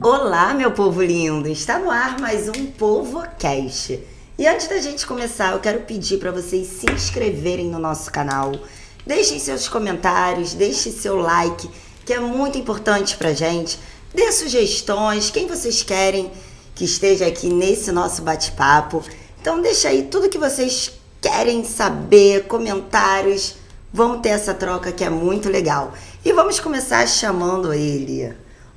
Olá, meu povo lindo! Está no ar mais um PovoCast. E antes da gente começar, eu quero pedir para vocês se inscreverem no nosso canal. Deixem seus comentários, deixem seu like, que é muito importante pra gente. Dê sugestões, quem vocês querem que esteja aqui nesse nosso bate-papo. Então deixa aí tudo que vocês querem saber, comentários. Vamos ter essa troca que é muito legal. E vamos começar chamando ele,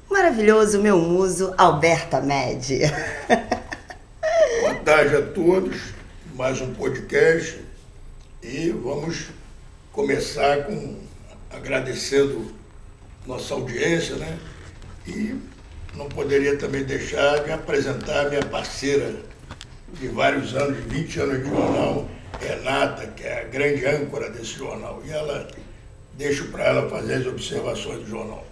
o maravilhoso meu muso, Alberto Amedi. Boa tarde a todos, mais um podcast. E vamos começar agradecendo nossa audiência, né? E não poderia também deixar de apresentar minha parceira de vários anos, 20 anos de jornal, Renata, que é a grande âncora desse jornal. E deixo para ela fazer as observações do jornal.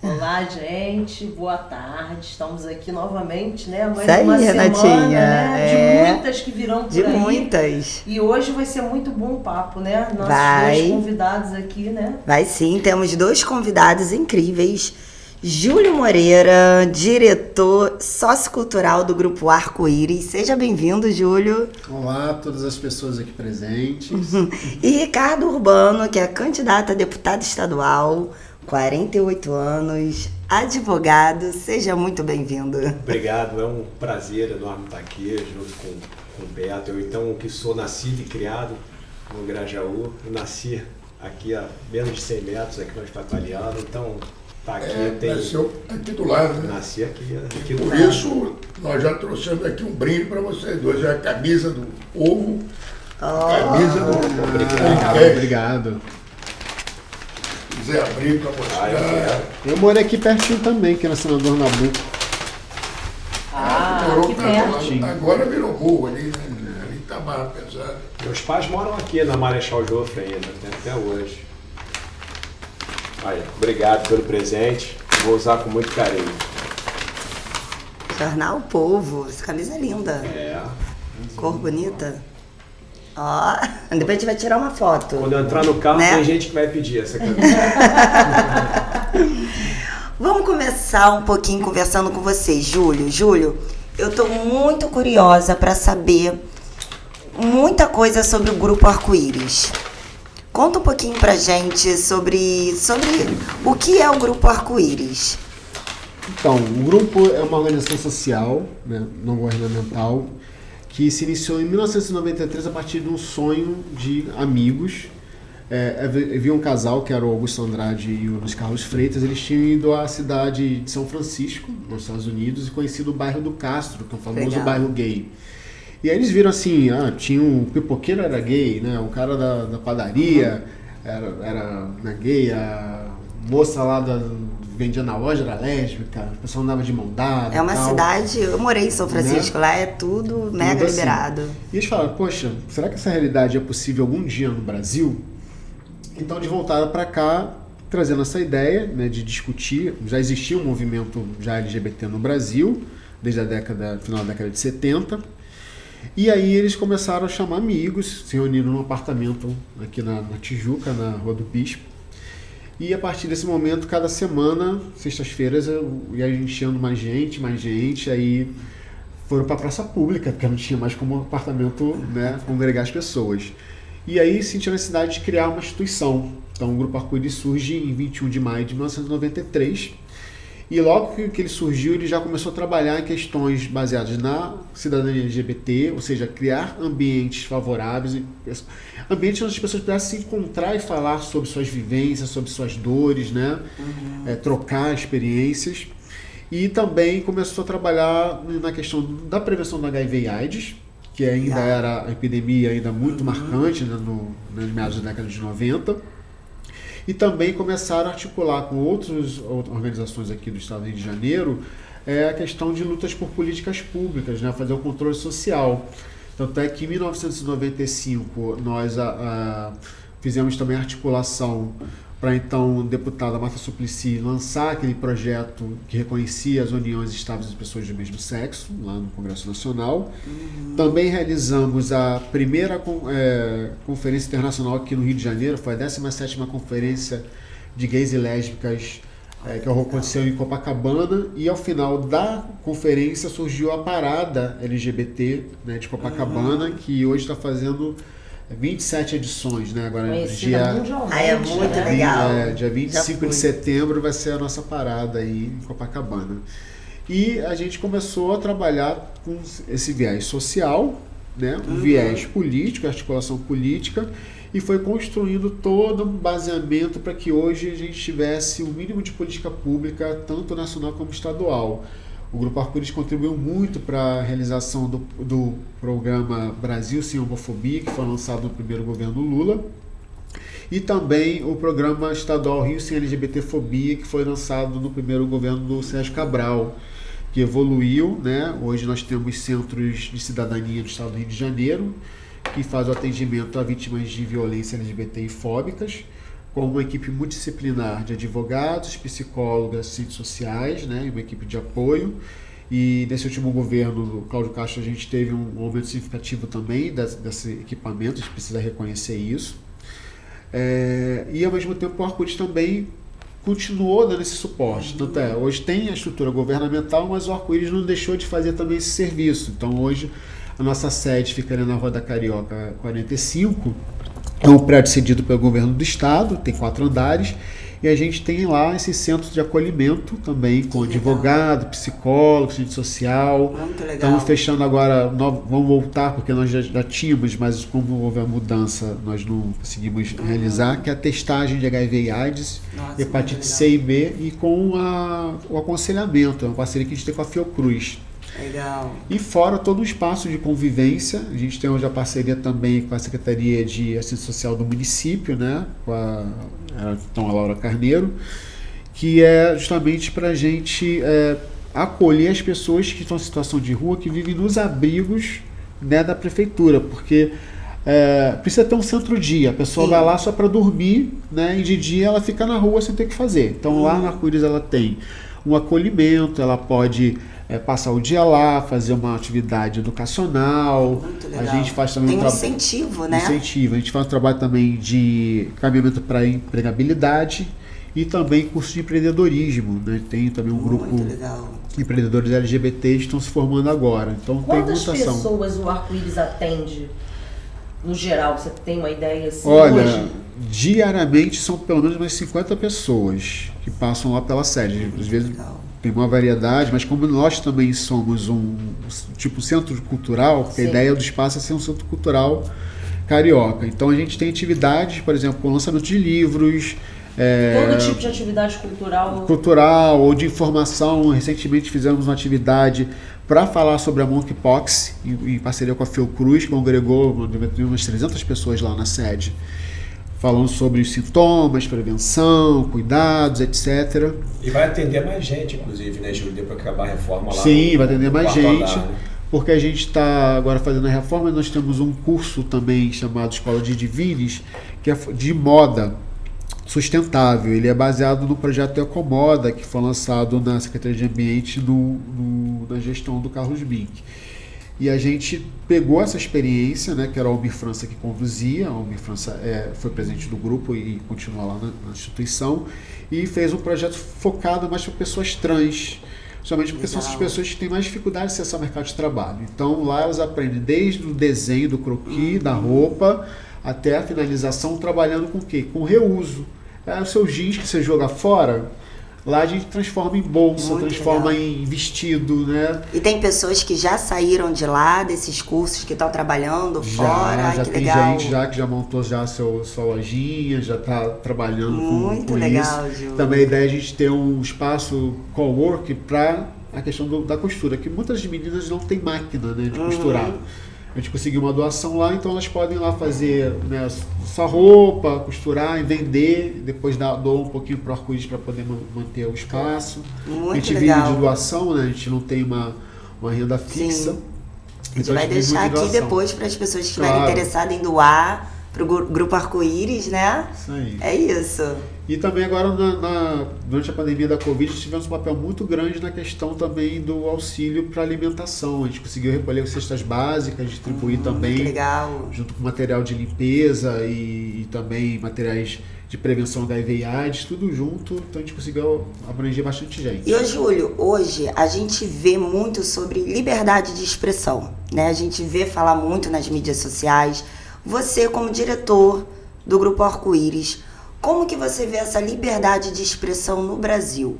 Olá, gente, boa tarde. Estamos aqui novamente, né? Mais Isso aí, uma Renatinha. semana, né? De muitas que virão por De aí. muitas. E hoje vai ser muito bom o papo, né? Nossos dois convidados aqui, né? Vai sim, temos dois convidados incríveis. Júlio Moreira, diretor sociocultural do Grupo Arco-Íris. Seja bem-vindo, Júlio. Olá a todas as pessoas aqui presentes. E Ricardo Urbano, que é candidato a deputado estadual, 48 anos, advogado. Seja muito bem-vindo. Obrigado, é um prazer enorme estar aqui junto com o Beto. Eu, então, que sou nascido e criado no Grajaú, eu nasci aqui a menos de 100 metros, aqui no Espataliano, então... Nasceu aqui do lado, né? Nasci aqui do Por lado. isso, nós já trouxemos aqui um brinde para vocês dois. É a camisa do povo, a camisa do podcast. Obrigado. Se quiser abrir para mostrar. Eu morei aqui pertinho também, que era Senador Nabuco. Aqui perto. Agora virou rua ali, né? Ali está mais pesado. Meus pais moram aqui na Marechal Joffre ainda, tem até hoje. Aí, obrigado pelo presente, vou usar com muito carinho. Jornal Povo, essa camisa é linda. É. Cor bonita. Ó, depois a gente vai tirar uma foto. Quando eu entrar no carro, né? Tem gente que vai pedir essa camisa. Vamos começar um pouquinho conversando com você, Júlio. Júlio, eu tô muito curiosa para saber muita coisa sobre o Grupo Arco-Íris. Conta um pouquinho pra gente sobre o que é o Grupo Arco-Íris. Então, o grupo é uma organização social, né, não governamental, que se iniciou em 1993 a partir de um sonho de amigos. Havia um casal, que era o Augusto Andrade e o Luiz Carlos Freitas. Eles tinham ido à cidade de São Francisco, nos Estados Unidos, e conhecido o bairro do Castro, que é o famoso Legal. bairro gay. E aí eles viram assim, tinha um pipoqueiro era gay, né? O cara da padaria era gay, a moça lá vendia na loja era lésbica, o pessoal andava de mão dada. É uma tal. cidade, eu morei em São Francisco, Né? lá é tudo mega Tudo assim. liberado. E eles falaram, poxa, será que essa realidade é possível algum dia no Brasil? Então eles voltaram para cá, trazendo essa ideia, né, de discutir. Já existia um movimento já LGBT no Brasil, desde final da década de 70. E aí eles começaram a chamar amigos, se reuniram num apartamento aqui na Tijuca, na Rua do Bispo. E a partir desse momento, cada semana, sextas-feiras, ia enchendo mais gente, aí foram para a praça pública, porque não tinha mais como apartamento, né, congregar as pessoas. E aí sentiram a necessidade de criar uma instituição. Então o Grupo Arco-Íris surge em 21 de maio de 1993. E logo que ele surgiu, ele já começou a trabalhar em questões baseadas na cidadania LGBT, ou seja, criar ambientes favoráveis, ambientes onde as pessoas pudessem se encontrar e falar sobre suas vivências, sobre suas dores, né? Trocar experiências. E também começou a trabalhar na questão da prevenção do HIV e AIDS, que ainda era a epidemia ainda muito marcante, né, nos meados da década de 90. E também começaram a articular com outras organizações aqui do estado do Rio de Janeiro a questão de lutas por políticas públicas, né, fazer o controle social. Tanto é que em 1995 nós fizemos também a articulação para então deputada Marta Suplicy lançar aquele projeto que reconhecia as uniões estáveis de pessoas do mesmo sexo, lá no Congresso Nacional. Também realizamos a primeira conferência internacional aqui no Rio de Janeiro, foi a 17ª Conferência de Gays e Lésbicas, que aconteceu em Copacabana, e ao final da conferência surgiu a Parada LGBT, né, de Copacabana, que hoje está fazendo 27 edições, né? Agora Conhecida mundialmente, é muito legal. Dia 25 de setembro vai ser a nossa parada aí em Copacabana. E a gente começou a trabalhar com esse viés social, né? Um viés político, articulação política, e foi construindo todo um baseamento para que hoje a gente tivesse um mínimo de política pública, tanto nacional como estadual. O Grupo Arco-Íris contribuiu muito para a realização do programa Brasil Sem Homofobia, que foi lançado no primeiro governo Lula, e também o programa estadual Rio Sem LGBTfobia, que foi lançado no primeiro governo do Sérgio Cabral, que evoluiu, né? Hoje nós temos centros de cidadania do estado do Rio de Janeiro, que faz o atendimento a vítimas de violência LGBT e fóbicas, com uma equipe multidisciplinar de advogados, psicólogas, ciências sociais, né, e uma equipe de apoio. E nesse último governo do Cláudio Castro a gente teve um aumento significativo também desse equipamento, a gente precisa reconhecer isso. E ao mesmo tempo o Arco-Íris também continuou dando esse suporte. Tanto hoje tem a estrutura governamental, mas o Arco-Íris não deixou de fazer também esse serviço. Então hoje a nossa sede fica ali na Rua da Carioca 45, é um prédio cedido pelo governo do estado, tem 4 andares, e a gente tem lá esse centro de acolhimento também, com advogado, psicólogo, assistente social. Muito legal. Estamos fechando agora, vamos voltar, porque nós já tínhamos, mas como houve a mudança, nós não conseguimos realizar, que é a testagem de HIV e AIDS, hepatite C e B, e com o aconselhamento, é uma parceria que a gente tem com a Fiocruz. Legal. E fora todo o espaço de convivência, a gente tem hoje a parceria também com a Secretaria de Assistência Social do município, né, com a Laura Carneiro, que é justamente para a gente acolher as pessoas que estão em situação de rua, que vivem nos abrigos, né, da prefeitura, porque precisa ter um centro-dia, a pessoa vai lá só para dormir, né, e de dia ela fica na rua sem ter o que fazer. Então lá na Arco-Íris ela tem um acolhimento, ela pode passar o dia lá, fazer uma atividade educacional. Muito legal. A gente faz também tem incentivo, né? Incentivo. A gente faz um trabalho também de caminhamento para empregabilidade e também curso de empreendedorismo, né? Tem também um grupo de empreendedores LGBTs que estão se formando agora. Então quantas tem mutação. pessoas o Arco-Íris atende no geral? Você tem uma ideia assim? Olha, hoje? Diariamente são pelo menos umas 50 pessoas que passam lá pela sede. Às vezes tem uma variedade, mas como nós também somos um centro cultural, porque a ideia do espaço é ser um centro cultural carioca. Então a gente tem atividades, por exemplo, com lançamento de livros. Todo tipo de atividade cultural ou de informação. Recentemente fizemos uma atividade para falar sobre a Monkeypox, em parceria com a Fiocruz, que congregou umas 300 pessoas lá na sede, falando sobre os sintomas, prevenção, cuidados, etc. E vai atender mais gente, inclusive, né, Júlio? Depois que acabar a reforma lá. Sim, vai atender mais gente, andar, né? porque a gente está agora fazendo a reforma e nós temos um curso também chamado Escola de Divines, que é de moda sustentável. Ele é baseado no projeto Ecomoda, que foi lançado na Secretaria de Ambiente na gestão do Carlos Bink. E a gente pegou essa experiência, né, que era a Almir França que conduzia, a Almir França foi presidente do grupo e continua lá na instituição, e fez um projeto focado mais para pessoas trans, somente porque são essas pessoas que têm mais dificuldade de acessar o mercado de trabalho. Então lá elas aprendem desde o desenho do croquis, da roupa, até a finalização, trabalhando com o quê? Com reuso. O seu jeans que você joga fora, lá a gente transforma em bolsa, transforma em vestido, né? E tem pessoas que já saíram de lá, desses cursos, que estão trabalhando fora. Já que tem legal. gente que já montou sua lojinha, já está trabalhando Muito com legal, isso. Ju. Também a ideia é a gente ter um espaço co-work para a questão da costura, que muitas meninas não têm máquina, né, de costurar. A gente conseguiu uma doação lá, então elas podem ir lá fazer, né, sua roupa, costurar e vender, depois doa um pouquinho para o Arco-Íris para poder manter o espaço. Muito a gente legal. vive de doação, né, a gente não tem uma renda fixa. A gente vai deixar aqui depois para as pessoas que estiverem interessadas em doar, pro Grupo Arco-Íris, né? Isso aí. É isso. E também agora, durante a pandemia da Covid, tivemos um papel muito grande na questão também do auxílio para alimentação. A gente conseguiu recolher cestas básicas, distribuir também, Que legal. junto com material de limpeza e também materiais de prevenção da HIV e AIDS, tudo junto, então a gente conseguiu abranger bastante gente. E, ô Júlio, hoje a gente vê muito sobre liberdade de expressão, né? A gente vê falar muito nas mídias sociais. Você, como diretor do Grupo Arco-Íris, como que você vê essa liberdade de expressão no Brasil?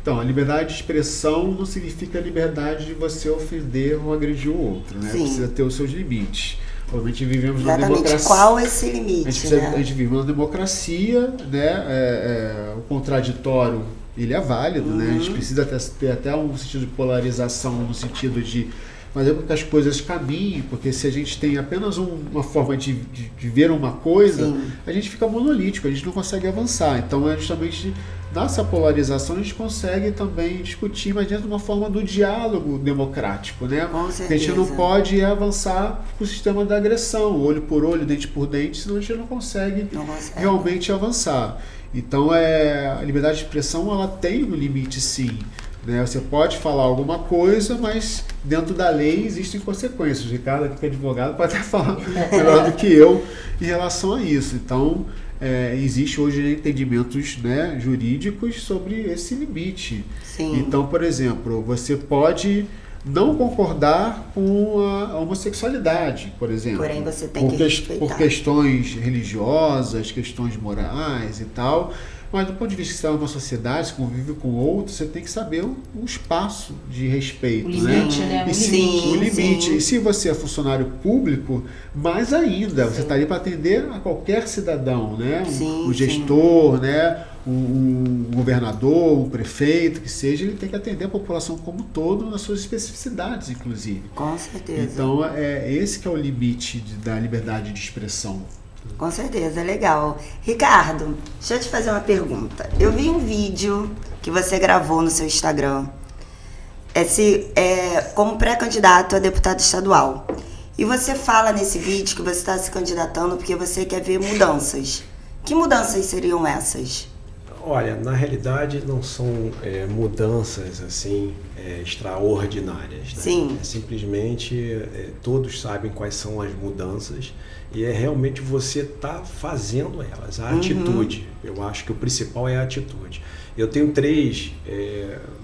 Então, a liberdade de expressão não significa a liberdade de você ofender ou agredir o outro, né? Sim. Precisa ter os seus limites. Obviamente vivemos numa Exatamente. democracia. Qual é esse limite, A gente vive numa democracia, né? O contraditório, ele é válido, né? A gente precisa ter até um sentido de polarização, no sentido de fazer com que as coisas caminhem, porque se a gente tem apenas uma forma de ver uma coisa, Sim. a gente fica monolítico, a gente não consegue avançar. Então, é justamente nessa polarização a gente consegue também discutir, mas dentro de uma forma do diálogo democrático, né? Com Porque a gente não certeza. pode avançar com o sistema da agressão, olho por olho, dente por dente, senão a gente não consegue Não consegue. realmente avançar. Então, a liberdade de expressão, ela tem um limite, sim. Né? Você pode falar alguma coisa, mas dentro da lei existem consequências. O Ricardo, aqui que é advogado, pode até falar melhor do que eu em relação a isso. Então, existe hoje entendimentos, né, jurídicos sobre esse limite. Sim. Então, por exemplo, você pode não concordar com a homossexualidade, por exemplo. Porém, você tem que por respeitar. questões religiosas, questões morais e tal. Mas do ponto de vista que você está numa sociedade, você convive com outros, você tem que saber o espaço de respeito. O limite, né? E O se, limite. o limite. Sim. E se você é funcionário público, mais ainda, você está ali para atender a qualquer cidadão, né? Sim, O gestor, né? Um governador, um prefeito, que seja, ele tem que atender a população como um todo, nas suas especificidades, inclusive. Com certeza. Então, esse que é o limite da liberdade de expressão. Com certeza, legal. Ricardo, deixa eu te fazer uma pergunta. Eu vi um vídeo que você gravou no seu Instagram, como pré-candidato a deputado estadual. E você fala nesse vídeo que você está se candidatando porque você quer ver mudanças. Que mudanças seriam essas? Olha, na realidade não são mudanças assim extraordinárias. Né? Sim. Simplesmente todos sabem quais são as mudanças e é realmente você estar fazendo elas, a atitude. Eu acho que o principal é a atitude. Eu tenho 3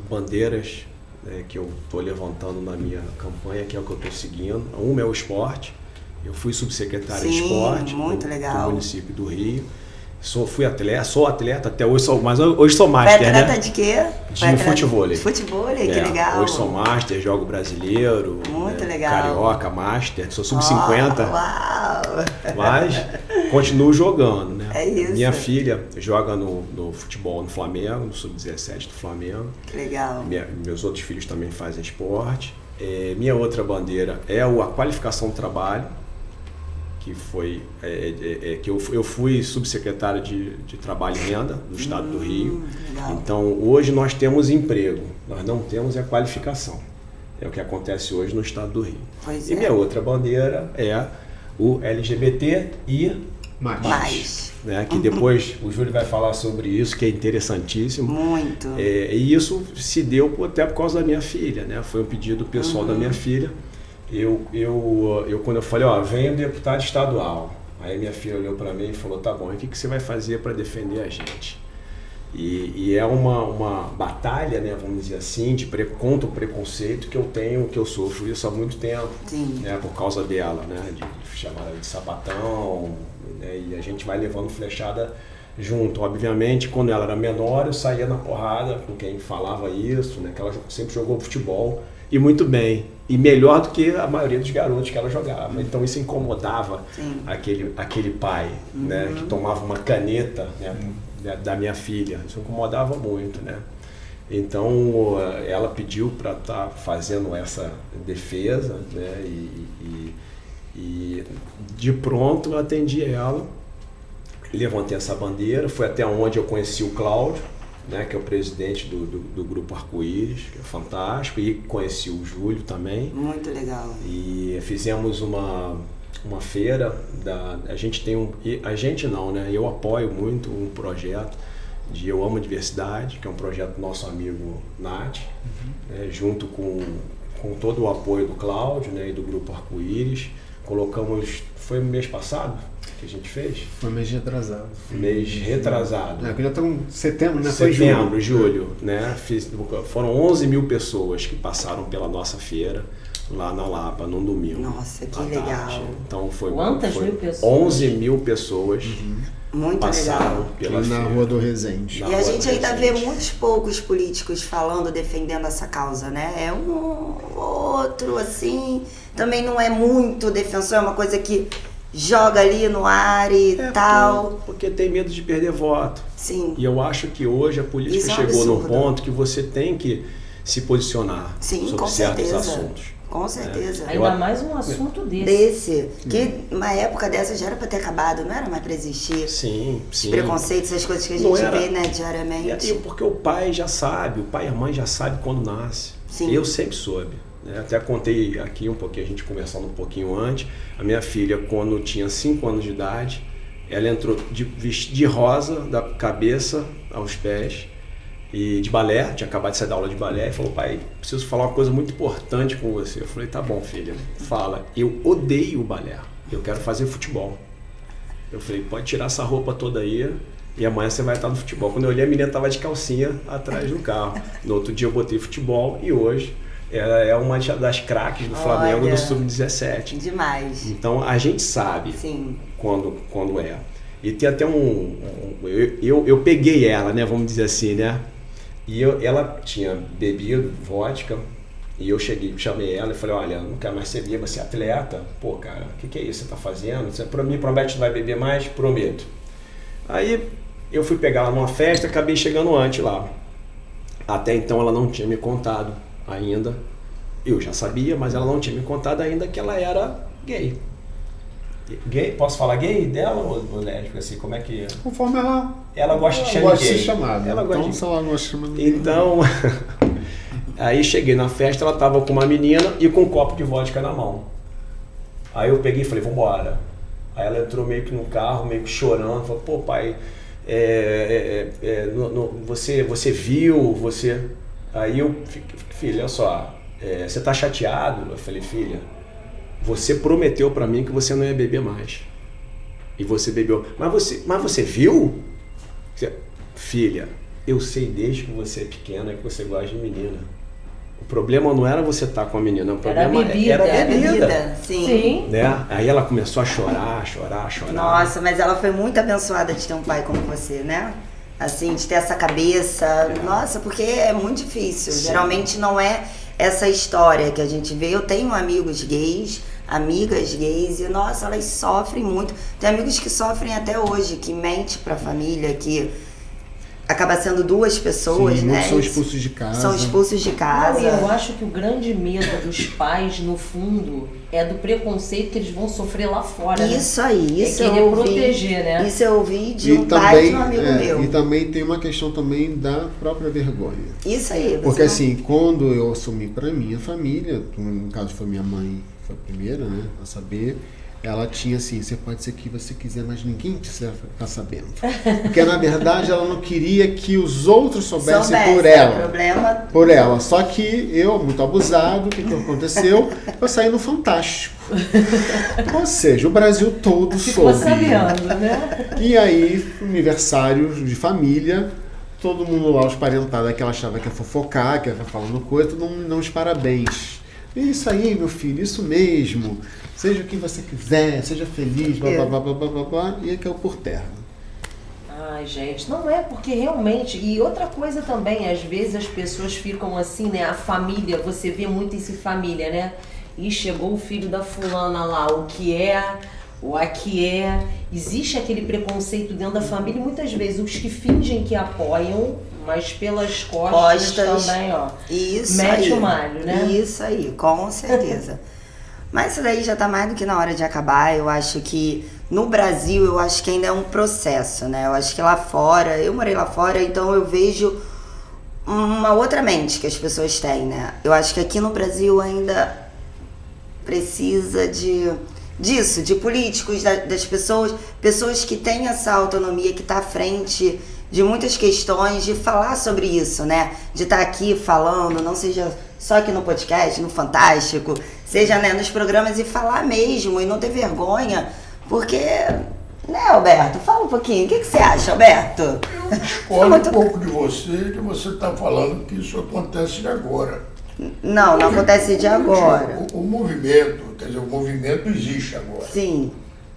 bandeiras que eu estou levantando na minha campanha, que é o que eu estou seguindo. Uma é o esporte. Eu fui subsecretário de esporte muito do legal. município do Rio. Sou atleta, até hoje mas hoje sou master, Vai atleta né? de quê? De futevôlei. Futevôlei, que legal. Hoje sou master, jogo brasileiro. Muito legal. Carioca, master, sou sub-50. Uau! Mas continuo jogando, né? É isso. Minha filha joga no futebol no Flamengo, no sub-17 do Flamengo. Que legal. Meus outros filhos também fazem esporte. Minha outra bandeira é a qualificação do trabalho, que foi que eu fui subsecretário de Trabalho e Renda do Estado do Rio. Legal. Então, hoje nós temos emprego, nós não temos a qualificação. É o que acontece hoje no Estado do Rio. Pois E é. minha outra bandeira é o LGBT e Mais. né, que depois o Júlio vai falar sobre isso, que é interessantíssimo. Muito. E isso se deu até por causa da minha filha, né? Foi um pedido pessoal da minha filha. Quando eu falei, venho deputado estadual. Aí minha filha olhou para mim e falou, tá bom, e o que você vai fazer para defender a gente? E é uma batalha, né, vamos dizer assim, contra o preconceito que eu sofro isso há muito tempo. Sim. Né, por causa dela, né, de chamar ela de sapatão, né, e a gente vai levando flechada junto. Obviamente, quando ela era menor, eu saía na porrada com quem falava isso, né, que ela sempre jogou futebol, e muito bem, e melhor do que a maioria dos garotos que ela jogava. Então isso incomodava aquele pai, né, que tomava uma caneta, né, da minha filha. Isso incomodava muito, né? Então ela pediu para estar fazendo essa defesa, né, e de pronto eu atendi ela, levantei essa bandeira, foi até onde eu conheci o Cláudio, né, que é o presidente do Grupo Arco-Íris, que é fantástico, e conheci o Júlio também. Muito legal. E fizemos uma feira, a gente tem a gente não, né? Eu apoio muito um projeto de Eu Amo a Diversidade, que é um projeto do nosso amigo Nath, né? Junto com todo o apoio do Cláudio, né? E do Grupo Arco-Íris. Colocamos, foi no mês passado que a gente fez? Foi mês retrasado. Mês retrasado. Já estamos em setembro, né? Setembro, julho, né? Foram 11 mil pessoas que passaram pela nossa feira lá na Lapa, num domingo. Nossa, que à legal. tarde. Então foi Quantas foi mil pessoas? 11 mil pessoas Muito passaram legal. pela Na feira. Rua do Resende. Na E a Rua gente do ainda vê Resende. muitos poucos políticos falando, defendendo essa causa, né? É um outro, assim, também não é muito defensor, é uma coisa que joga ali no ar e tal. Porque tem medo de perder voto. Sim, E eu acho que hoje a política Isso é um chegou num absurdo. ponto que você tem que se posicionar sim, sobre com certos certeza. assuntos. Com certeza. Ainda mais um assunto desse. Desse, que uma época dessa já era pra ter acabado, não era mais pra existir. Sim, Os sim. preconceitos, essas coisas que a Não gente era. vê, né, diariamente. E porque o pai já sabe, o pai e a mãe já sabem quando nasce. Sim. Eu sempre soube. Né? Até contei aqui um pouquinho, a gente conversando um pouquinho antes. A minha filha, quando tinha 5 anos de idade, ela entrou de rosa, da cabeça aos pés, e de balé, tinha acabado de sair da aula de balé, e falou: pai, preciso falar uma coisa muito importante com você. Eu falei: tá bom, filha, fala. Eu odeio o balé, eu quero fazer futebol. Eu falei: pode tirar essa roupa toda aí e amanhã você vai estar no futebol. Quando eu olhei, a menina estava de calcinha atrás do carro. No outro dia eu botei futebol e hoje ela é uma das craques do Flamengo Olha. do Sub-17. Demais. Então a gente sabe Sim. quando é. E tem até eu peguei ela, né, vamos dizer assim, né? E ela tinha bebido vodka e eu chamei ela e falei: olha, não quero mais ser bêbada, você é atleta. Pô, cara, o que é isso que você tá fazendo? Você me promete que não vai beber mais? Prometo. Aí eu fui pegar ela numa festa e acabei chegando antes lá. Até então ela não tinha me contado ainda. Eu já sabia, mas ela não tinha me contado ainda que ela era gay. Gay? Posso falar gay dela ou lésbica? Assim, como é que... Conforme Ela gosta de ela gosta de gay. ser chamada. Ela gosta Então, de... se ela gosta de chamar. Então, aí cheguei na festa, ela tava com uma menina e com um copo de vodka na mão. Aí eu peguei e falei: vambora. Aí ela entrou meio que no carro, meio que chorando, falou: pô, pai, você viu, você... Aí eu, filha, olha só, você tá chateado? Eu falei: filha, você prometeu pra mim que você não ia beber mais. E você bebeu. Mas você viu? Filha, eu sei desde que você é pequena que você gosta de menina. O problema não era você estar com a menina, o problema era a bebida. Sim. Sim. Né? Aí ela começou a chorar. Nossa, mas ela foi muito abençoada de ter um pai como você, né? Assim, de ter essa cabeça. Nossa, porque é muito difícil. Sim. Geralmente não é essa história que a gente vê. Eu tenho amigos gays, amigas gays, e nossa, elas sofrem muito. Tem amigos que sofrem até hoje, que mente pra família, que acaba sendo 2 pessoas, Sim, né? muitos são expulsos de casa. São expulsos de casa. Não, e eu acho que o grande medo dos pais, no fundo, é do preconceito que eles vão sofrer lá fora. Isso aí, isso É querer eu ouvi. proteger, né? Isso eu ouvi de E um pai de um também, amigo meu. e também tem uma questão também da própria vergonha. Isso aí. você Porque não- assim, quando eu assumi para minha família, no caso foi minha mãe, foi a primeira, né, a saber, ela tinha assim: você pode ser o que você quiser, mas ninguém precisa ficar sabendo. Porque na verdade ela não queria que os outros soubessem Soubesse, por é ela. problema. Por ela. Só que eu, muito abusado, o que aconteceu? Eu saí no Fantástico. Ou seja, o Brasil todo Ficou soube. sabendo, né? E aí, aniversário de família, todo mundo lá, os parentados, que ela achava que ia fofocar, que ia ficar falando coisa, todo mundo dando os parabéns. Isso aí, meu filho, isso mesmo. Seja o que você quiser, seja feliz, blá blá blá blá blá blá, blá, e aí caiu por terra. Ai, gente, não é porque realmente... E outra coisa também, às vezes as pessoas ficam assim, né? A família, você vê muito isso em família, né? E chegou o filho da fulana lá, o que é, o a que é. Existe aquele preconceito dentro da família e muitas vezes os que fingem que apoiam, mas pelas costas também, ó. Isso Mete aí. o malho, né? Isso aí, com certeza. Mas isso daí já tá mais do que na hora de acabar. Eu acho que no Brasil, eu acho que ainda é um processo, né? Eu acho que lá fora, eu morei lá fora, então eu vejo uma outra mente que as pessoas têm, né? Eu acho que aqui no Brasil ainda precisa de disso, de políticos, das pessoas que têm essa autonomia, que tá à frente de muitas questões, de falar sobre isso, né? De estar aqui falando, não seja só aqui no podcast, no Fantástico, seja, né, nos programas e falar mesmo e não ter vergonha, porque, né, Alberto? Fala um pouquinho. O que você acha, Alberto? Eu discordo um pouco de você, que você está falando que isso acontece de agora. Não acontece de agora. O movimento, quer dizer, o movimento existe agora. Sim.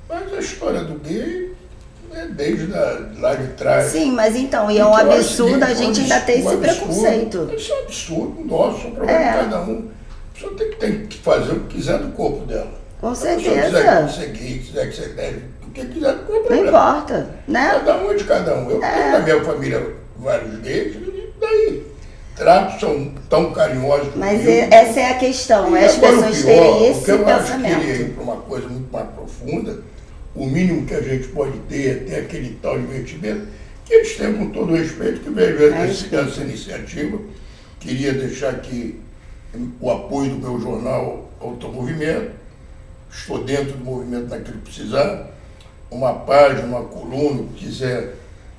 Mas a história do gay é desde lá de trás. Sim, mas então, e é um absurdo a gente ainda ter esse preconceito. Isso é um absurdo nosso, o problema de cada um. A pessoa tem que fazer o que quiser do corpo dela. Com Se a certeza. pessoa quiser ser gay, quiser ser lésbico, o que quiser, não tem Não problema. importa, né? Cada um é de cada um. Eu tenho na minha família vários gays, e daí? Tratos são tão carinhosos. Mas comigo. essa é a questão, é as Agora, pessoas o pior, terem esse o que eu acho que pensamento. queria ir para uma coisa muito mais profunda, o mínimo que a gente pode ter é ter aquele tal investimento, que eles têm com todo o respeito, que veio essa iniciativa. Queria deixar aqui o apoio do meu jornal Automovimento, estou dentro do movimento naquilo que precisar, uma página, uma coluna, o que quiser,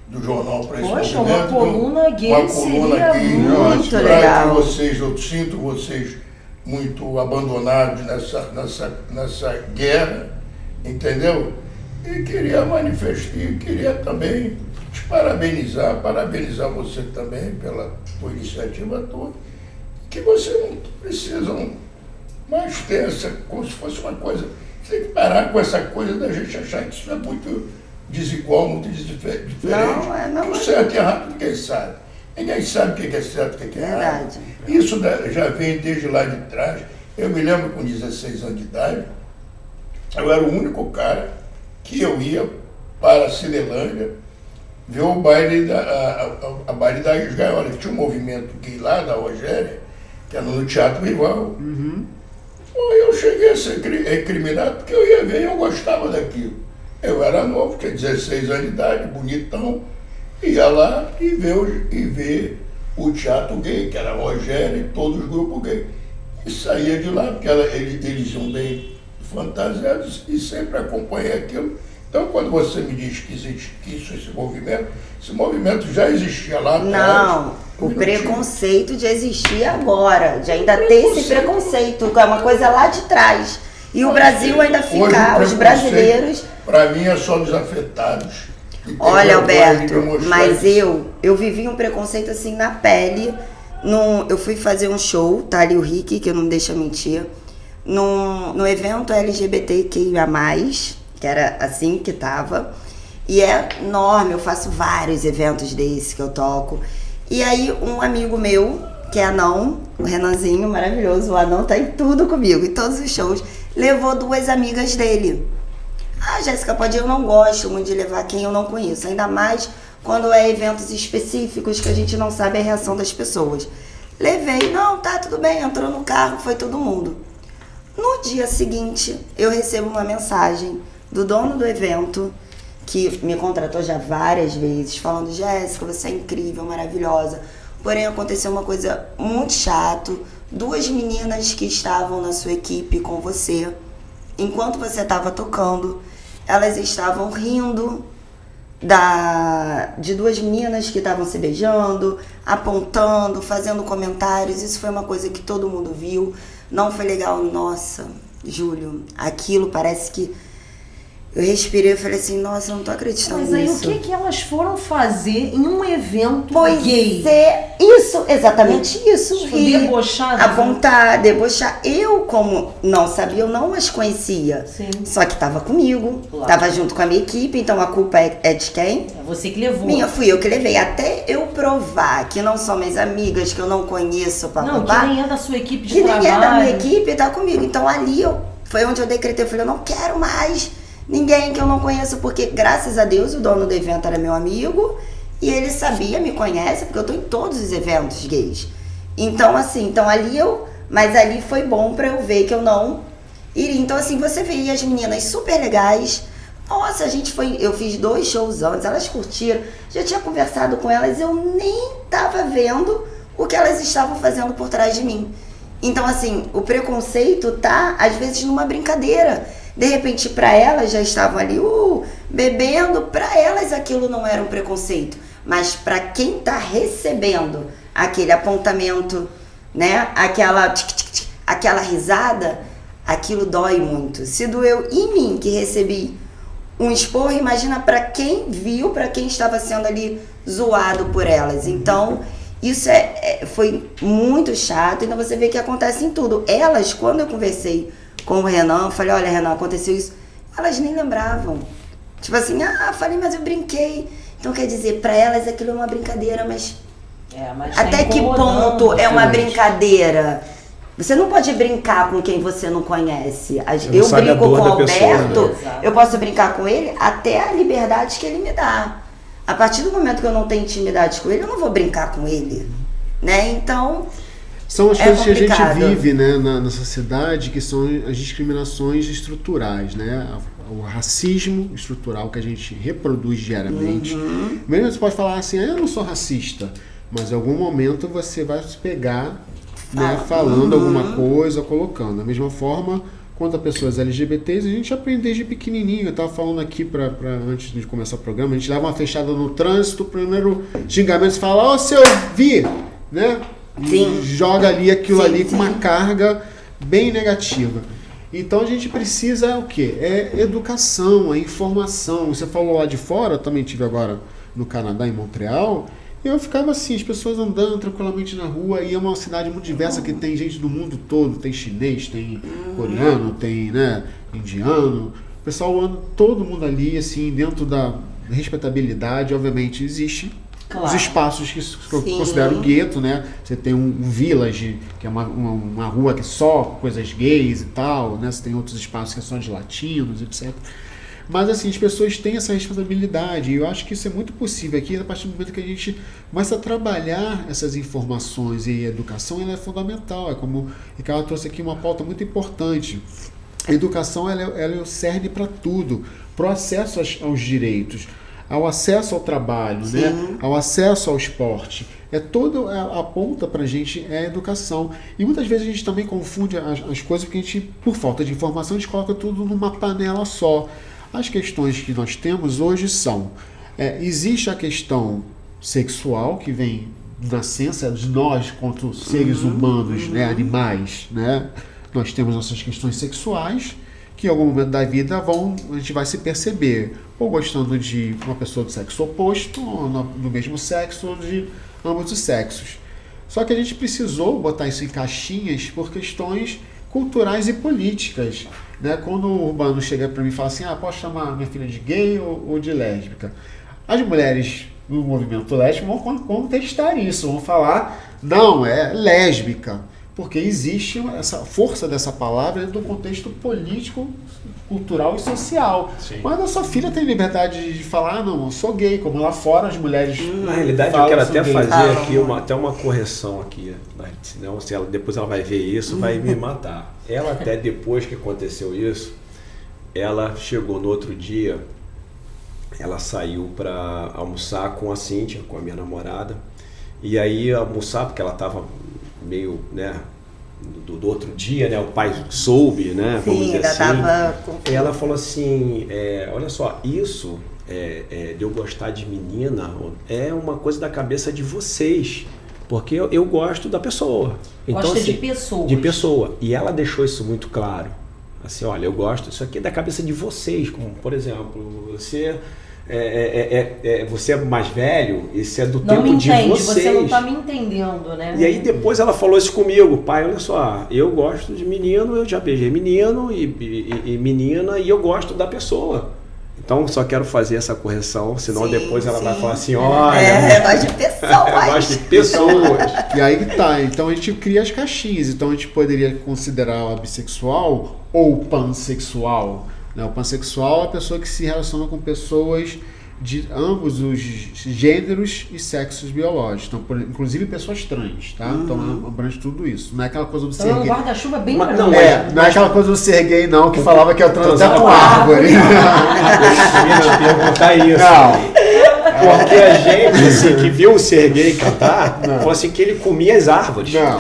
do jornal para esse Poxa, movimento. uma coluna gay uma coluna seria gay, muito para legal. que vocês, eu sinto vocês muito abandonados nessa guerra, entendeu? E queria manifestar, queria também te parabenizar você também pela tua iniciativa toda, que você não precisa mais ter essa, como se fosse uma coisa, você tem que parar com essa coisa da gente achar que isso é muito desigual, muito diferente. Não, o certo e errado ninguém sabe. Ninguém sabe o que é certo e o que é errado. Verdade. Isso já vem desde lá de trás. Eu me lembro com 16 anos de idade, eu era o único cara que eu ia para a Cinelândia ver o baile a baile das gaiolas. Tinha um movimento gay lá da Rogéria, que era no Teatro Rival. Eu cheguei a ser recriminado porque eu ia ver e eu gostava daquilo. Eu era novo, tinha 16 anos de idade, bonitão, ia lá e ver o teatro gay, que era a Rogéria e todos os grupos gays. E saía de lá, porque eles iam bem fantasiados e sempre acompanhei aquilo. Então, quando você me diz que existe esse movimento já existia lá atrás. Não, o preconceito de existir agora, de ainda ter esse preconceito, que é uma coisa lá de trás. E o Brasil ainda ficar, os brasileiros... Para mim é só dos afetados. Olha, Alberto, mas eu vivi um preconceito assim na pele. Eu fui fazer um show, tá ali o Rick, que eu não deixa mentir, no evento LGBTQIA+, que era assim que tava, e é enorme, eu faço vários eventos desses que eu toco. E aí um amigo meu, que é anão, o Renanzinho, maravilhoso, o anão tá em tudo comigo, em todos os shows, levou 2 amigas dele. Ah, Jéssica, eu não gosto muito de levar quem eu não conheço, ainda mais quando é eventos específicos que a gente não sabe a reação das pessoas. Levei, não, tá tudo bem, entrou no carro, foi todo mundo. No dia seguinte, eu recebo uma mensagem do dono do evento, que me contratou já várias vezes, falando: Jéssica, você é incrível, maravilhosa. Porém, aconteceu uma coisa muito chata. 2 meninas que estavam na sua equipe com você, enquanto você estava tocando, elas estavam rindo de 2 meninas que estavam se beijando, apontando, fazendo comentários. Isso foi uma coisa que todo mundo viu. Não foi legal. Nossa, Júlio, aquilo parece que... Eu respirei e falei assim: nossa, eu não tô acreditando nisso. Mas aí o que elas foram fazer em um evento gay? Isso, exatamente isso. Rir, debochar, apontar, debochar. Eu, como não sabia, eu não as conhecia. Sim. Só que tava comigo, claro. Tava junto com a minha equipe, então a culpa é de quem? É você que levou. Fui eu que levei. Até eu provar que não são minhas amigas, que eu não conheço, Não, que nem é da sua equipe de que trabalho. nem é da minha equipe, tá comigo. Então ali foi onde eu decretei, eu falei: eu não quero mais ninguém que eu não conheço, porque graças a Deus o dono do evento era meu amigo e ele sabia, me conhece, porque eu tô em todos os eventos gays. Então assim, mas ali foi bom pra eu ver que eu não iria. Então assim, você vê as meninas super legais. Nossa, eu fiz 2 shows antes, elas curtiram, já tinha conversado com elas, eu nem tava vendo o que elas estavam fazendo por trás de mim. Então assim, o preconceito tá às vezes numa brincadeira. De repente, para elas já estavam ali bebendo, para elas aquilo não era um preconceito, mas para quem está recebendo aquele apontamento, né, aquela risada, aquilo dói muito. Se doeu em mim, que recebi um esporro, imagina para quem viu, para quem estava sendo ali zoado por elas. Então, isso foi muito chato. Então você vê que acontece em tudo. Elas, quando eu conversei com o Renan, falei, olha, Renan, aconteceu isso, elas nem lembravam. Tipo assim, falei, mas eu brinquei. Então quer dizer, para elas aquilo é uma brincadeira, mas até que ponto é uma brincadeira? Você não pode brincar com quem você não conhece. Eu brinco com o Alberto, eu posso brincar com ele até a liberdade que ele me dá. A partir do momento que eu não tenho intimidade com ele, eu não vou brincar com ele, né? Então, são as coisas complicado. Que a gente vive, né, na sociedade, que são as discriminações estruturais, né? O racismo estrutural que a gente reproduz diariamente. Mesmo você pode falar assim, eu não sou racista, mas em algum momento você vai se pegar, né, falando alguma coisa, colocando. Da mesma forma, quanto a pessoas LGBTs, a gente aprende desde pequenininho. Eu estava falando aqui, antes de começar o programa, a gente dava uma fechada no trânsito, o primeiro xingamento, você fala, seu Vi, né? Sim. Joga ali aquilo com uma carga bem negativa. Então a gente precisa o quê? É educação, é informação. Você falou lá de fora, eu também estive agora no Canadá, em Montreal, e eu ficava assim, as pessoas andando tranquilamente na rua, e é uma cidade muito diversa que tem gente do mundo todo, tem chinês, tem coreano, tem, né, indiano, o pessoal anda, todo mundo ali, assim, dentro da respeitabilidade. Obviamente existe os espaços que eu considero gueto, né? Você tem um village, que é uma rua que é só coisas gays e tal, né? Você tem outros espaços que são de latinos, etc. Mas assim, as pessoas têm essa responsabilidade, e eu acho que isso é muito possível aqui a partir do momento que a gente começa a trabalhar essas informações, e a educação ela é fundamental. É como o Ricardo trouxe aqui uma pauta muito importante. A educação ela é o cerne para tudo, para o acesso aos direitos, ao acesso ao trabalho, né? Ao acesso ao esporte. Toda a ponta pra gente é a educação. E muitas vezes a gente também confunde as coisas, porque a gente, por falta de informação, a gente coloca tudo numa panela só. As questões que nós temos hoje são, existe a questão sexual, que vem da nascença de nós, quanto seres humanos, né? Animais, né? Nós temos nossas questões sexuais, que em algum momento da vida a gente vai se perceber ou gostando de uma pessoa do sexo oposto, ou do mesmo sexo, ou de ambos os sexos. Só que a gente precisou botar isso em caixinhas por questões culturais e políticas, né? Quando o Urbano chega para mim e fala assim, posso chamar minha filha de gay ou de lésbica? As mulheres no movimento lésbico vão contestar isso, vão falar, não, é lésbica. Porque existe essa força dessa palavra dentro do contexto político, cultural e social. Sim. Mas a sua filha tem liberdade de falar, não, eu sou gay, como lá fora as mulheres. Na realidade, eu quero até fazer aqui até uma correção aqui, senão depois ela vai ver isso, vai me matar. Ela até depois que aconteceu isso, ela chegou no outro dia, ela saiu para almoçar com a Cíntia, com a minha namorada, e aí almoçar, porque ela estava meio, né, do outro dia, né, o pai soube, né, vamos dizer assim. E ela falou assim, olha só, isso de eu gostar de menina é uma coisa da cabeça de vocês, porque eu gosto da pessoa. Então, gosta assim, de pessoas. De pessoa. E ela deixou isso muito claro. Assim, olha, eu gosto, isso aqui é da cabeça de vocês, como, por exemplo, você é mais velho, isso é do não tempo de vocês. Você não está me entendendo, né? E aí depois ela falou isso comigo, pai, olha só, eu gosto de menino, eu já beijei menino e menina, e eu gosto da pessoa. Então só quero fazer essa correção, senão depois ela vai falar assim, olha... eu gosto de pessoas. Eu gosto de pessoas. E aí que tá, então a gente cria as caixinhas, então a gente poderia considerar o bissexual ou o pansexual. O pansexual é a pessoa que se relaciona com pessoas de ambos os gêneros e sexos biológicos. Então, inclusive pessoas trans, tá? Então abrange tudo isso. Não é aquela coisa do ser gay. É um guarda-chuva bem grande. Não é aquela coisa do ser gay, não, que falava que eu trans até com árvore. Eu ia perguntar isso. Não. Porque a gente, assim, que viu o Serguei cantar, falou assim que ele comia as árvores. Não.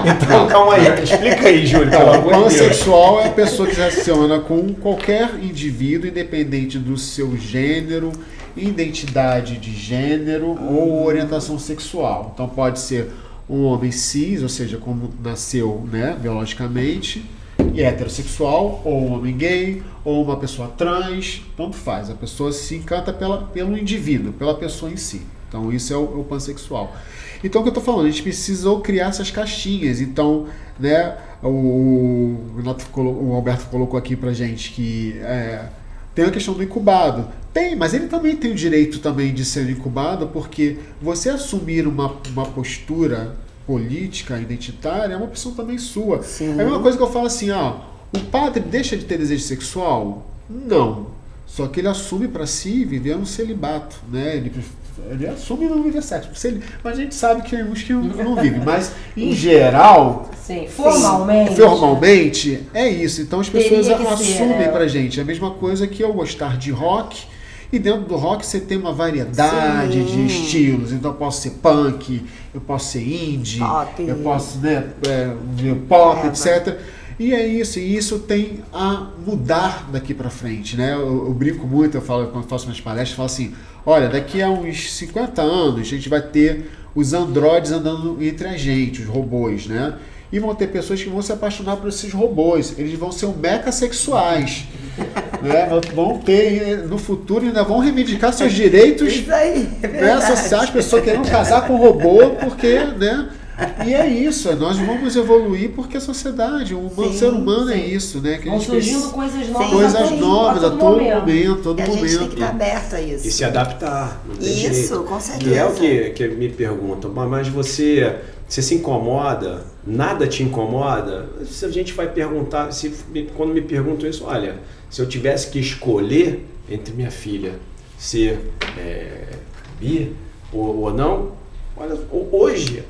Então, calma aí, explica aí, Júlio, pelo O amor de Deus. pansexual é a pessoa que se relaciona com qualquer indivíduo, independente do seu gênero, identidade de gênero ou orientação sexual. Então pode ser um homem cis, ou seja, como nasceu, né, biologicamente, e heterossexual, ou um homem gay, ou uma pessoa trans, tanto faz. A pessoa se encanta pelo indivíduo, pela pessoa em si. Então isso é o pansexual. Então o que eu estou falando, a gente precisou criar essas caixinhas. Então, né, o Alberto colocou aqui pra gente que tem a questão do incubado. Tem, mas ele também tem o direito também de ser incubado, porque você assumir uma postura política, identitária, é uma opção também sua. Sim. É a mesma coisa que eu falo assim, o padre deixa de ter desejo sexual? Não. Só que ele assume para si viver um celibato, né? Ele assume não viver sexo. Mas a gente sabe que tem uns que não vivem. Mas, em geral... Sim, formalmente. Formalmente, é isso. Então as pessoas Teria que assumem ser, pra gente. É a mesma coisa que eu gostar de rock. E dentro do rock você tem uma variedade de estilos. Então eu posso ser punk, eu posso ser indie, Pop. eu posso, pop, etc. E é isso, e isso tem a mudar daqui pra frente, né? Eu brinco muito, quando eu faço minhas palestras, eu falo assim, olha, daqui a uns 50 anos a gente vai ter os androides andando entre a gente, os robôs, né? E vão ter pessoas que vão se apaixonar por esses robôs, eles vão ser mecassexuais, né? Vão ter, no futuro, ainda vão reivindicar seus direitos Isso aí, é verdade. sociais, pessoas querendo casar com robô, porque, né? E é isso, nós vamos evoluir porque a sociedade, o ser humano é isso, né? Que a Vão gente surgindo coisas novas, coisas novas a todo momento, todo E a gente tem que momento. estar aberto a isso. E se adaptar, não tem Isso, jeito. com certeza. E é o que me perguntam, mas você se incomoda? Nada te incomoda? Se a gente vai perguntar, quando me perguntam isso, olha, se eu tivesse que escolher entre minha filha ser bi ou não, olha, hoje,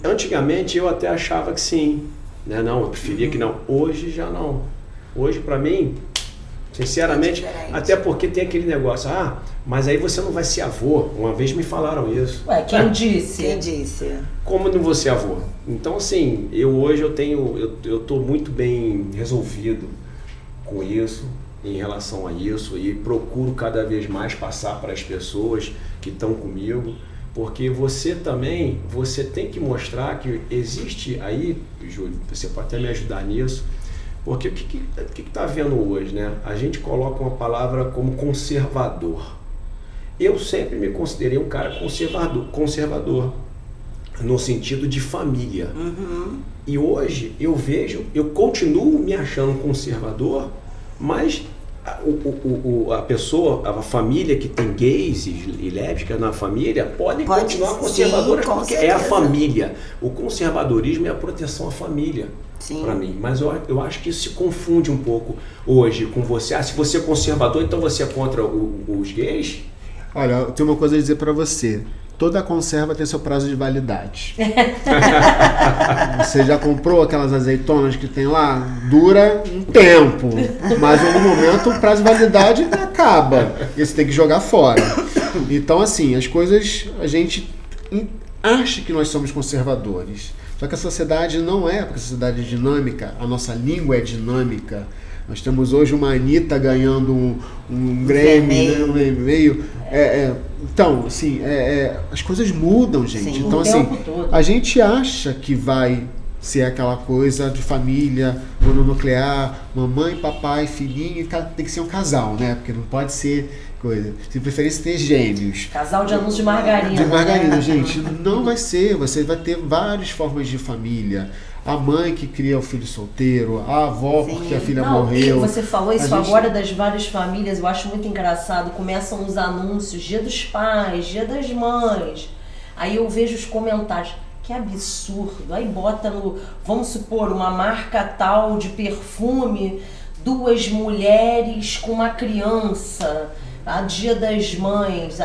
antigamente eu até achava que sim, né? Não, eu preferia que não. Hoje já não. Hoje para mim, sinceramente, até porque tem aquele negócio, mas aí você não vai ser avô. Uma vez me falaram isso. Ué, quem disse? Quem disse? Como não vou ser avô? Então assim, hoje eu tô muito bem resolvido com isso, em relação a isso, e procuro cada vez mais passar para as pessoas que estão comigo, porque você tem que mostrar que existe aí, Júlio, você pode até me ajudar nisso, porque o que está havendo hoje, né? A gente coloca uma palavra como conservador. Eu sempre me considerei um cara conservador no sentido de família. Uhum. E hoje eu continuo me achando conservador, mas a família que tem gays e lésbicas na família pode continuar conservadora, porque é a família. O conservadorismo é a proteção à família, para mim. Mas eu acho que isso se confunde um pouco hoje com você. Se você é conservador, então você é contra os gays? Olha, eu tenho uma coisa a dizer pra você. Toda conserva tem seu prazo de validade. Você já comprou aquelas azeitonas que tem lá? Dura um tempo, mas em algum momento o prazo de validade acaba e você tem que jogar fora. Então, assim, as coisas, a gente acha que nós somos conservadores, só que a sociedade não é, porque a sociedade é dinâmica, a nossa língua é dinâmica. Nós temos hoje uma Anitta ganhando um Grammy, né, um e-mail. Então, assim, as coisas mudam, gente. Sim, então, o assim, tempo todo. a gente acha que vai ser aquela coisa de família, mononuclear, mamãe, papai, filhinho, tem que ser um casal, né? Porque não pode ser coisa. Se preferência ter gêmeos. Casal de anúncio de margarina. De margarina, né? gente. Não vai ser. Você vai ter várias formas de família. A mãe que cria o filho solteiro, a avó porque a filha Não, morreu. e você falou isso A gente- agora das várias famílias, eu acho muito engraçado. Começam os anúncios, Dia dos Pais, Dia das Mães. Aí eu vejo os comentários, que absurdo. Aí bota vamos supor, uma marca tal de perfume, 2 mulheres com uma criança, a Dia das Mães.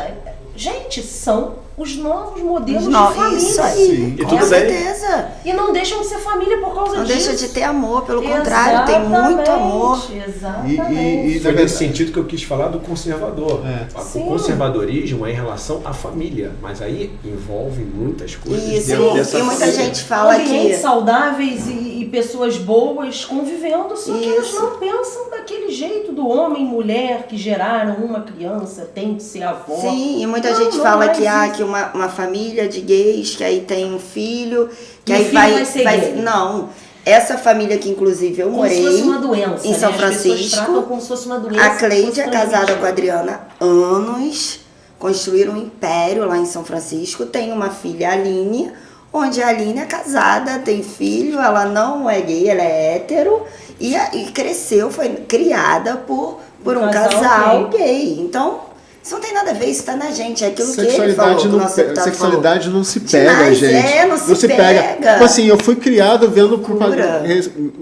Gente, são os novos modelos de Não, família. isso aí, Sim. E com tudo bem. certeza. E não deixam de ser família por causa Não disso. deixa de ter amor, pelo contrário, tem muito amor. Exatamente. E Foi nesse sentido que eu quis falar do conservador. Sim. O conservadorismo é em relação à família, mas aí envolve muitas coisas Isso, dentro e dessa muita família. gente fala Ambientes que... saudáveis e pessoas boas convivendo, só que elas Isso. não pensam daquele jeito do homem e mulher que geraram uma criança, tem que ser avó. Sim, e muita Não, gente não fala é que, isso. que uma família de gays, que aí tem um filho, que E o aí filho vai ser vai... gay. Não, essa família que inclusive eu Como se morei fosse uma doença, em São né? As pessoas Francisco, tratam como se fosse uma doença. a que Cleide fosse é casada transmitida. com a Adriana há anos, construíram um império lá em São Francisco, tem uma filha, a Aline, onde a Aline é casada, tem filho, ela não é gay, ela é hétero, e cresceu, foi criada por um casal gay. Então, isso não tem nada a ver, isso tá na gente, é aquilo que ele falou, que o nosso deputado Sexualidade falou. não se pega, Demais, gente. não se pega. Tipo assim, eu fui criado vendo propaganda,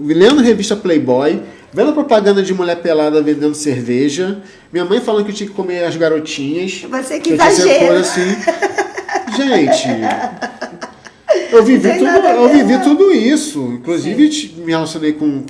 lendo revista Playboy, vendo propaganda de mulher pelada vendendo cerveja, minha mãe falando que eu tinha que comer as garotinhas. Você que eu tinha que ser exagera. coisa assim. Gente, eu vivi tudo isso. Inclusive me relacionei com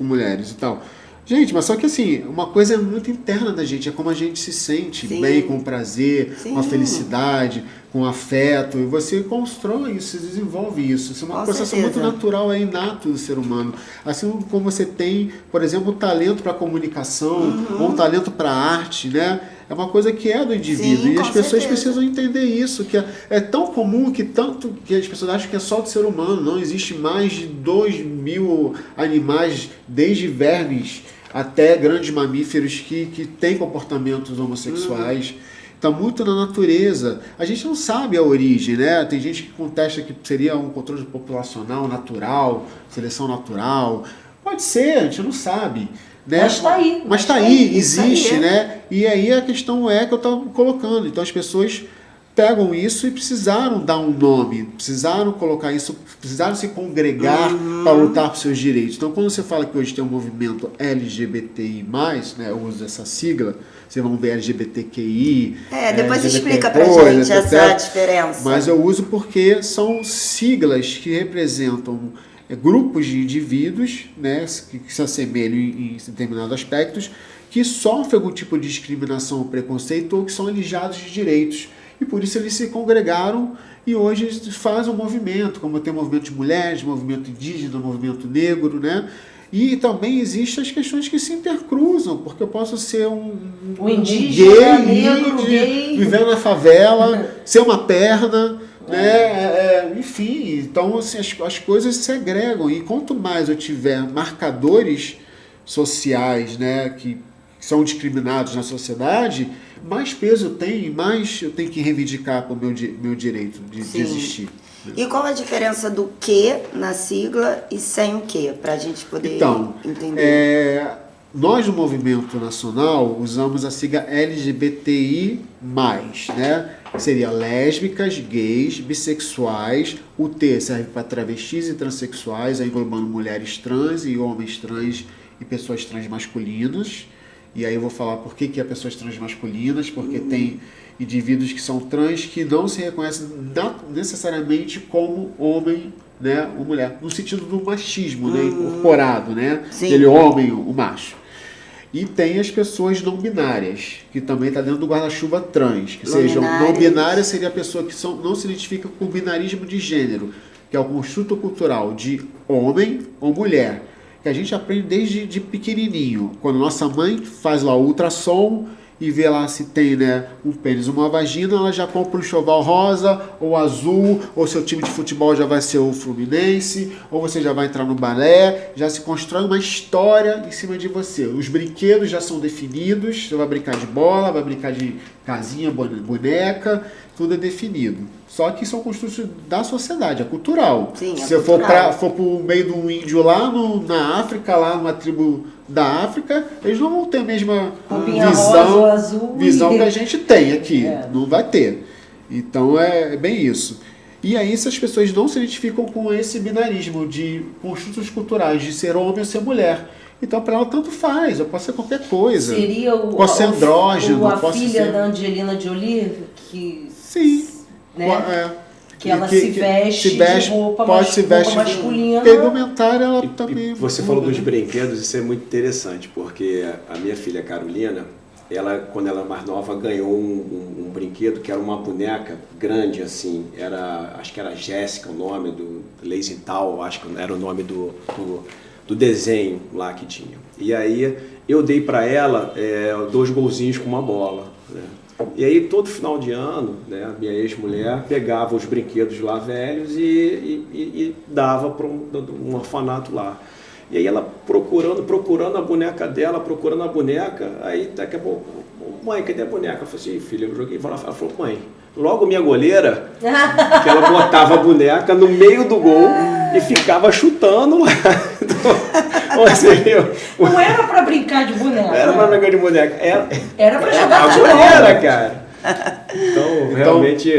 mulheres e tal. Gente, mas só que assim, uma coisa é muito interna da gente, é como a gente se sente Sim. bem, com prazer, Sim. com a felicidade, com afeto, e você constrói isso, você desenvolve isso. Isso é um Com processo certeza. muito natural, é inato do ser humano. Assim como você tem, por exemplo, um talento para comunicação, ou um talento para arte, né? É uma coisa que é do indivíduo. Sim, e as com pessoas certeza. precisam entender isso, que é tão comum que as pessoas acham que é só do ser humano. Não existe mais de 2.000 animais, desde vermes até grandes mamíferos que têm comportamentos homossexuais. Está muito na natureza. A gente não sabe a origem, né? Tem gente que contesta que seria um controle populacional natural, seleção natural. Pode ser, a gente não sabe. Né? Mas está aí. Mas está aí, isso existe, aí. né? E aí a questão é que eu estava colocando. Então as pessoas pegam isso e precisaram dar um nome, precisaram colocar isso, precisaram se congregar para lutar por seus direitos. Então quando você fala que hoje tem um movimento LGBTI+, né, eu uso essa sigla, vocês vão ver LGBTQI. Depois LGBT+, explica pra gente essa diferença. Mas eu uso porque são siglas que representam grupos de indivíduos, né, que se assemelham em determinados aspectos, que sofrem algum tipo de discriminação ou preconceito ou que são alijados de direitos. E por isso eles se congregaram e hoje fazem um movimento, como tem o movimento de mulheres, movimento indígena, movimento negro, né? E também existem as questões que se intercruzam, porque eu posso ser um indígena, gay, negro, gay, vivendo na favela, ser uma perna, né? Enfim, então assim, as coisas se agregam. E quanto mais eu tiver marcadores sociais, né, que são discriminados na sociedade, mais peso eu tenho e mais eu tenho que reivindicar para o meu direito de existir. E qual a diferença do que na sigla e sem o que, para a gente poder entender? Nós do Movimento Nacional usamos a sigla LGBTI+, né? Seria lésbicas, gays, bissexuais, o T serve para travestis e transexuais, aí englobando mulheres trans e homens trans e pessoas trans masculinas. E aí eu vou falar por que é pessoas trans masculinas, porque tem indivíduos que são trans que não se reconhecem necessariamente como homem, né, ou mulher, no sentido do machismo, né, incorporado, né, aquele homem, o macho. E tem as pessoas não binárias, que também está dentro do guarda-chuva trans, que sejam não binária seria a pessoa que não se identifica com o binarismo de gênero, que é o construto cultural de homem ou mulher, que a gente aprende desde pequenininho, quando nossa mãe faz lá o ultrassom e vê lá se tem, né, um pênis ou uma vagina, ela já compra um enxoval rosa ou azul, ou seu time de futebol já vai ser o Fluminense, ou você já vai entrar no balé, já se constrói uma história em cima de você. Os brinquedos já são definidos, você vai brincar de bola, vai brincar de casinha, boneca, tudo é definido. Só que são construtos da sociedade, é cultural. Sim, se você for para o meio de um índio lá na África, lá numa tribo da África, eles não vão ter a mesma visão que a gente tem aqui. Não vai ter. Então é bem isso. E aí essas pessoas não se identificam com esse binarismo de construtos culturais, de ser homem ou ser mulher. Então, para ela, tanto faz, eu posso ser qualquer coisa. Seria posso ser andrógeno, a posso filha ser... da Angelina Jolie, que Sim. né? Que ela se veste de roupa masculina. Porque a indumentária, ela também... Você falou dos brinquedos, isso é muito interessante, porque a minha filha Carolina, ela, quando ela era mais nova, ganhou um brinquedo que era uma boneca grande, assim, acho que era Jéssica o nome, do Lazy Tal, acho que era o nome do desenho lá que tinha. E aí eu dei para ela 2 golzinhos com uma bola, né? E aí todo final de ano, né, a minha ex-mulher pegava os brinquedos lá velhos e dava para um orfanato lá. E aí ela procurando a boneca dela, aí daqui a pouco, mãe, cadê a boneca? Eu falei assim, filha, eu joguei, ela falou, mãe, logo minha goleira, que ela botava a boneca no meio do gol e ficava chutando lá. Não era pra brincar de boneca. Não era pra brincar de boneca. Era pra jogar a futebol. goleira, cara. Então, realmente,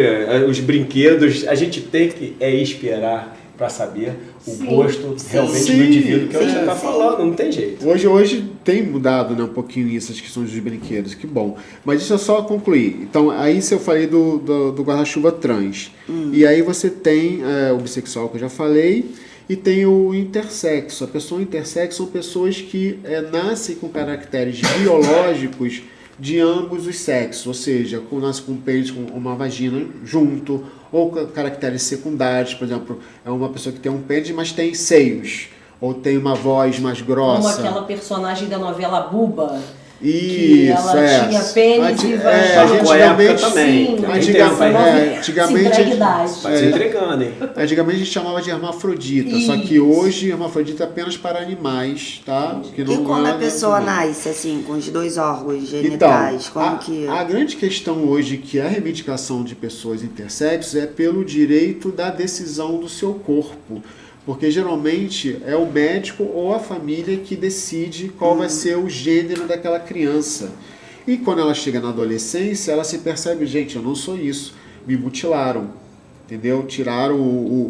os brinquedos, a gente tem que esperar para saber o gosto realmente do indivíduo, que é o que você está falando, não tem jeito. Hoje tem mudado, né, um pouquinho isso, as questões dos brinquedos, que bom. Mas deixa eu só concluir. Então, aí se eu falei do guarda-chuva trans. E aí você tem o bissexual, que eu já falei, e tem o intersexo. A pessoa intersexo são pessoas que nascem com caracteres biológicos de ambos os sexos, ou seja, nasce com um pênis, com uma vagina junto, ou caracteres secundários, por exemplo, é uma pessoa que tem um pênis, mas tem seios, ou tem uma voz mais grossa. Como aquela personagem da novela Buba. Isso, que ela tinha pênis e vagina. Antigamente Vai se entregando, hein? Antigamente a gente chamava de hermafrodita, só que hoje hermafrodita é apenas para animais, tá? Que não e quando a pessoa nasce, assim, com os 2 órgãos genitais, então, a grande questão hoje que é a reivindicação de pessoas intersexos é pelo direito da decisão do seu corpo. Porque geralmente é o médico ou a família que decide qual vai ser o gênero daquela criança. E quando ela chega na adolescência, ela se percebe, gente, eu não sou isso, me mutilaram. Entendeu? Tiraram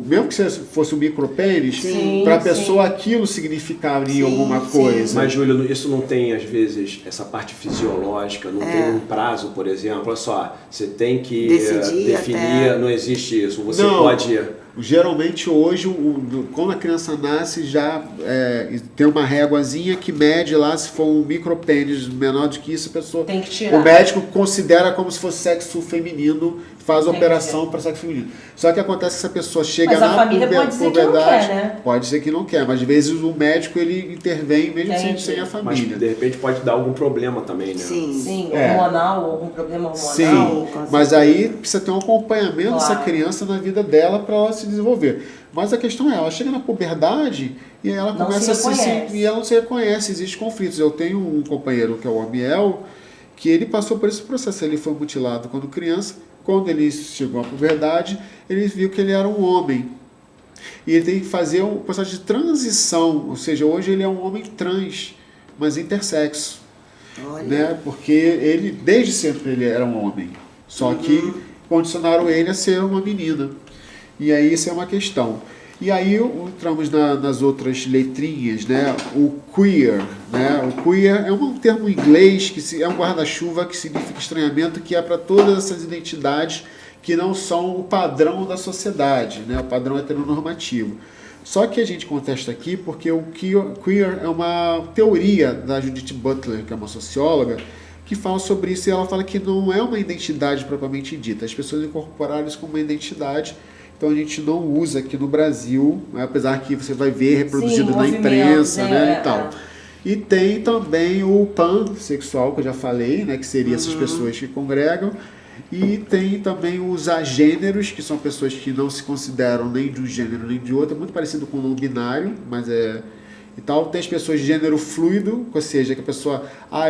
mesmo que fosse um micropênis, para a pessoa aquilo significaria alguma coisa. Mas, Júlio, isso não tem, às vezes, essa parte fisiológica, não tem um prazo, por exemplo. Olha só, você tem que definir, não existe isso. Você pode... Geralmente hoje, quando a criança nasce, já tem uma réguazinha que mede lá, se for um micropênis menor do que isso, a pessoa... Tem que tirar. O médico considera como se fosse sexo feminino, faz a operação para sexo feminino. Só que acontece que essa pessoa chega na puberdade, né? Pode ser que não quer, mas às vezes o médico ele intervém mesmo sem a família. Mas de repente pode dar algum problema também, né? Sim, hormonal, algum problema hormonal. Sim, mas aí precisa ter um acompanhamento dessa criança na vida dela para ela se desenvolver. Mas a questão ela chega na puberdade e ela começa e ela não se reconhece, existem conflitos. Eu tenho um companheiro que é o Amiel, que ele passou por esse processo, ele foi mutilado quando criança. Quando ele chegou à puberdade, ele viu que ele era um homem. E ele tem que fazer um processo de transição, ou seja, hoje ele é um homem trans, mas intersexo. Né? Porque ele, desde sempre, ele era um homem. Só que condicionaram ele a ser uma menina. E aí isso é uma questão. E aí entramos nas outras letrinhas, né? O queer, né? O queer é um termo em inglês que é um guarda-chuva que significa estranhamento, que é para todas essas identidades que não são o padrão da sociedade, né? O padrão heteronormativo. Só que a gente contesta aqui porque o queer é uma teoria da Judith Butler, que é uma socióloga, que fala sobre isso, e ela fala que não é uma identidade propriamente dita. As pessoas incorporaram isso como uma identidade. Então a gente não usa aqui no Brasil, né? Apesar que você vai ver reproduzido na imprensa, né, e tal. E tem também o pansexual, que eu já falei, né, que seriam essas pessoas que congregam. E tem também os agêneros, que são pessoas que não se consideram nem de um gênero nem de outro, é muito parecido com o não binário, mas e tal. Tem as pessoas de gênero fluido, ou seja, que a pessoa,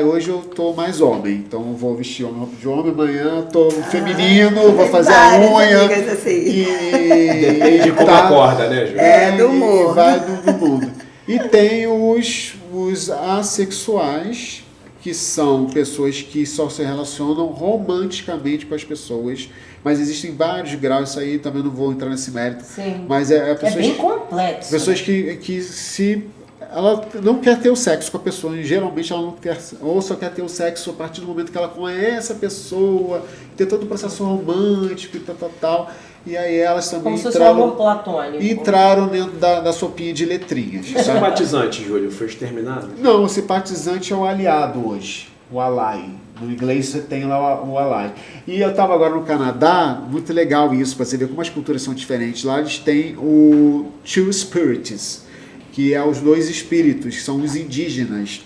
hoje eu tô mais homem, então eu vou vestir roupa de homem, amanhã eu tô feminino, vou fazer a unha. Depende de como acorda, né, Júlio? Do humor. E vai do mundo. E tem os assexuais, que são pessoas que só se relacionam romanticamente com as pessoas, mas existem vários graus, isso aí também não vou entrar nesse mérito. Sim. Mas pessoas, é bem complexo. Pessoas que se ela não quer ter o sexo com a pessoa, e geralmente ela não quer, ou só quer ter o sexo a partir do momento que ela conhece a pessoa, tem todo o processo romântico e tal. E aí elas também como se fosse um amor platônico. entraram dentro da sopinha de letrinhas. O simpatizante, Júlio, foi exterminado? Não, o simpatizante é o aliado hoje, o ally. No inglês você tem lá o ally. E eu estava agora no Canadá, muito legal isso, para você ver como as culturas são diferentes. Lá eles têm o Two Spirits, que é os dois espíritos, que são os indígenas,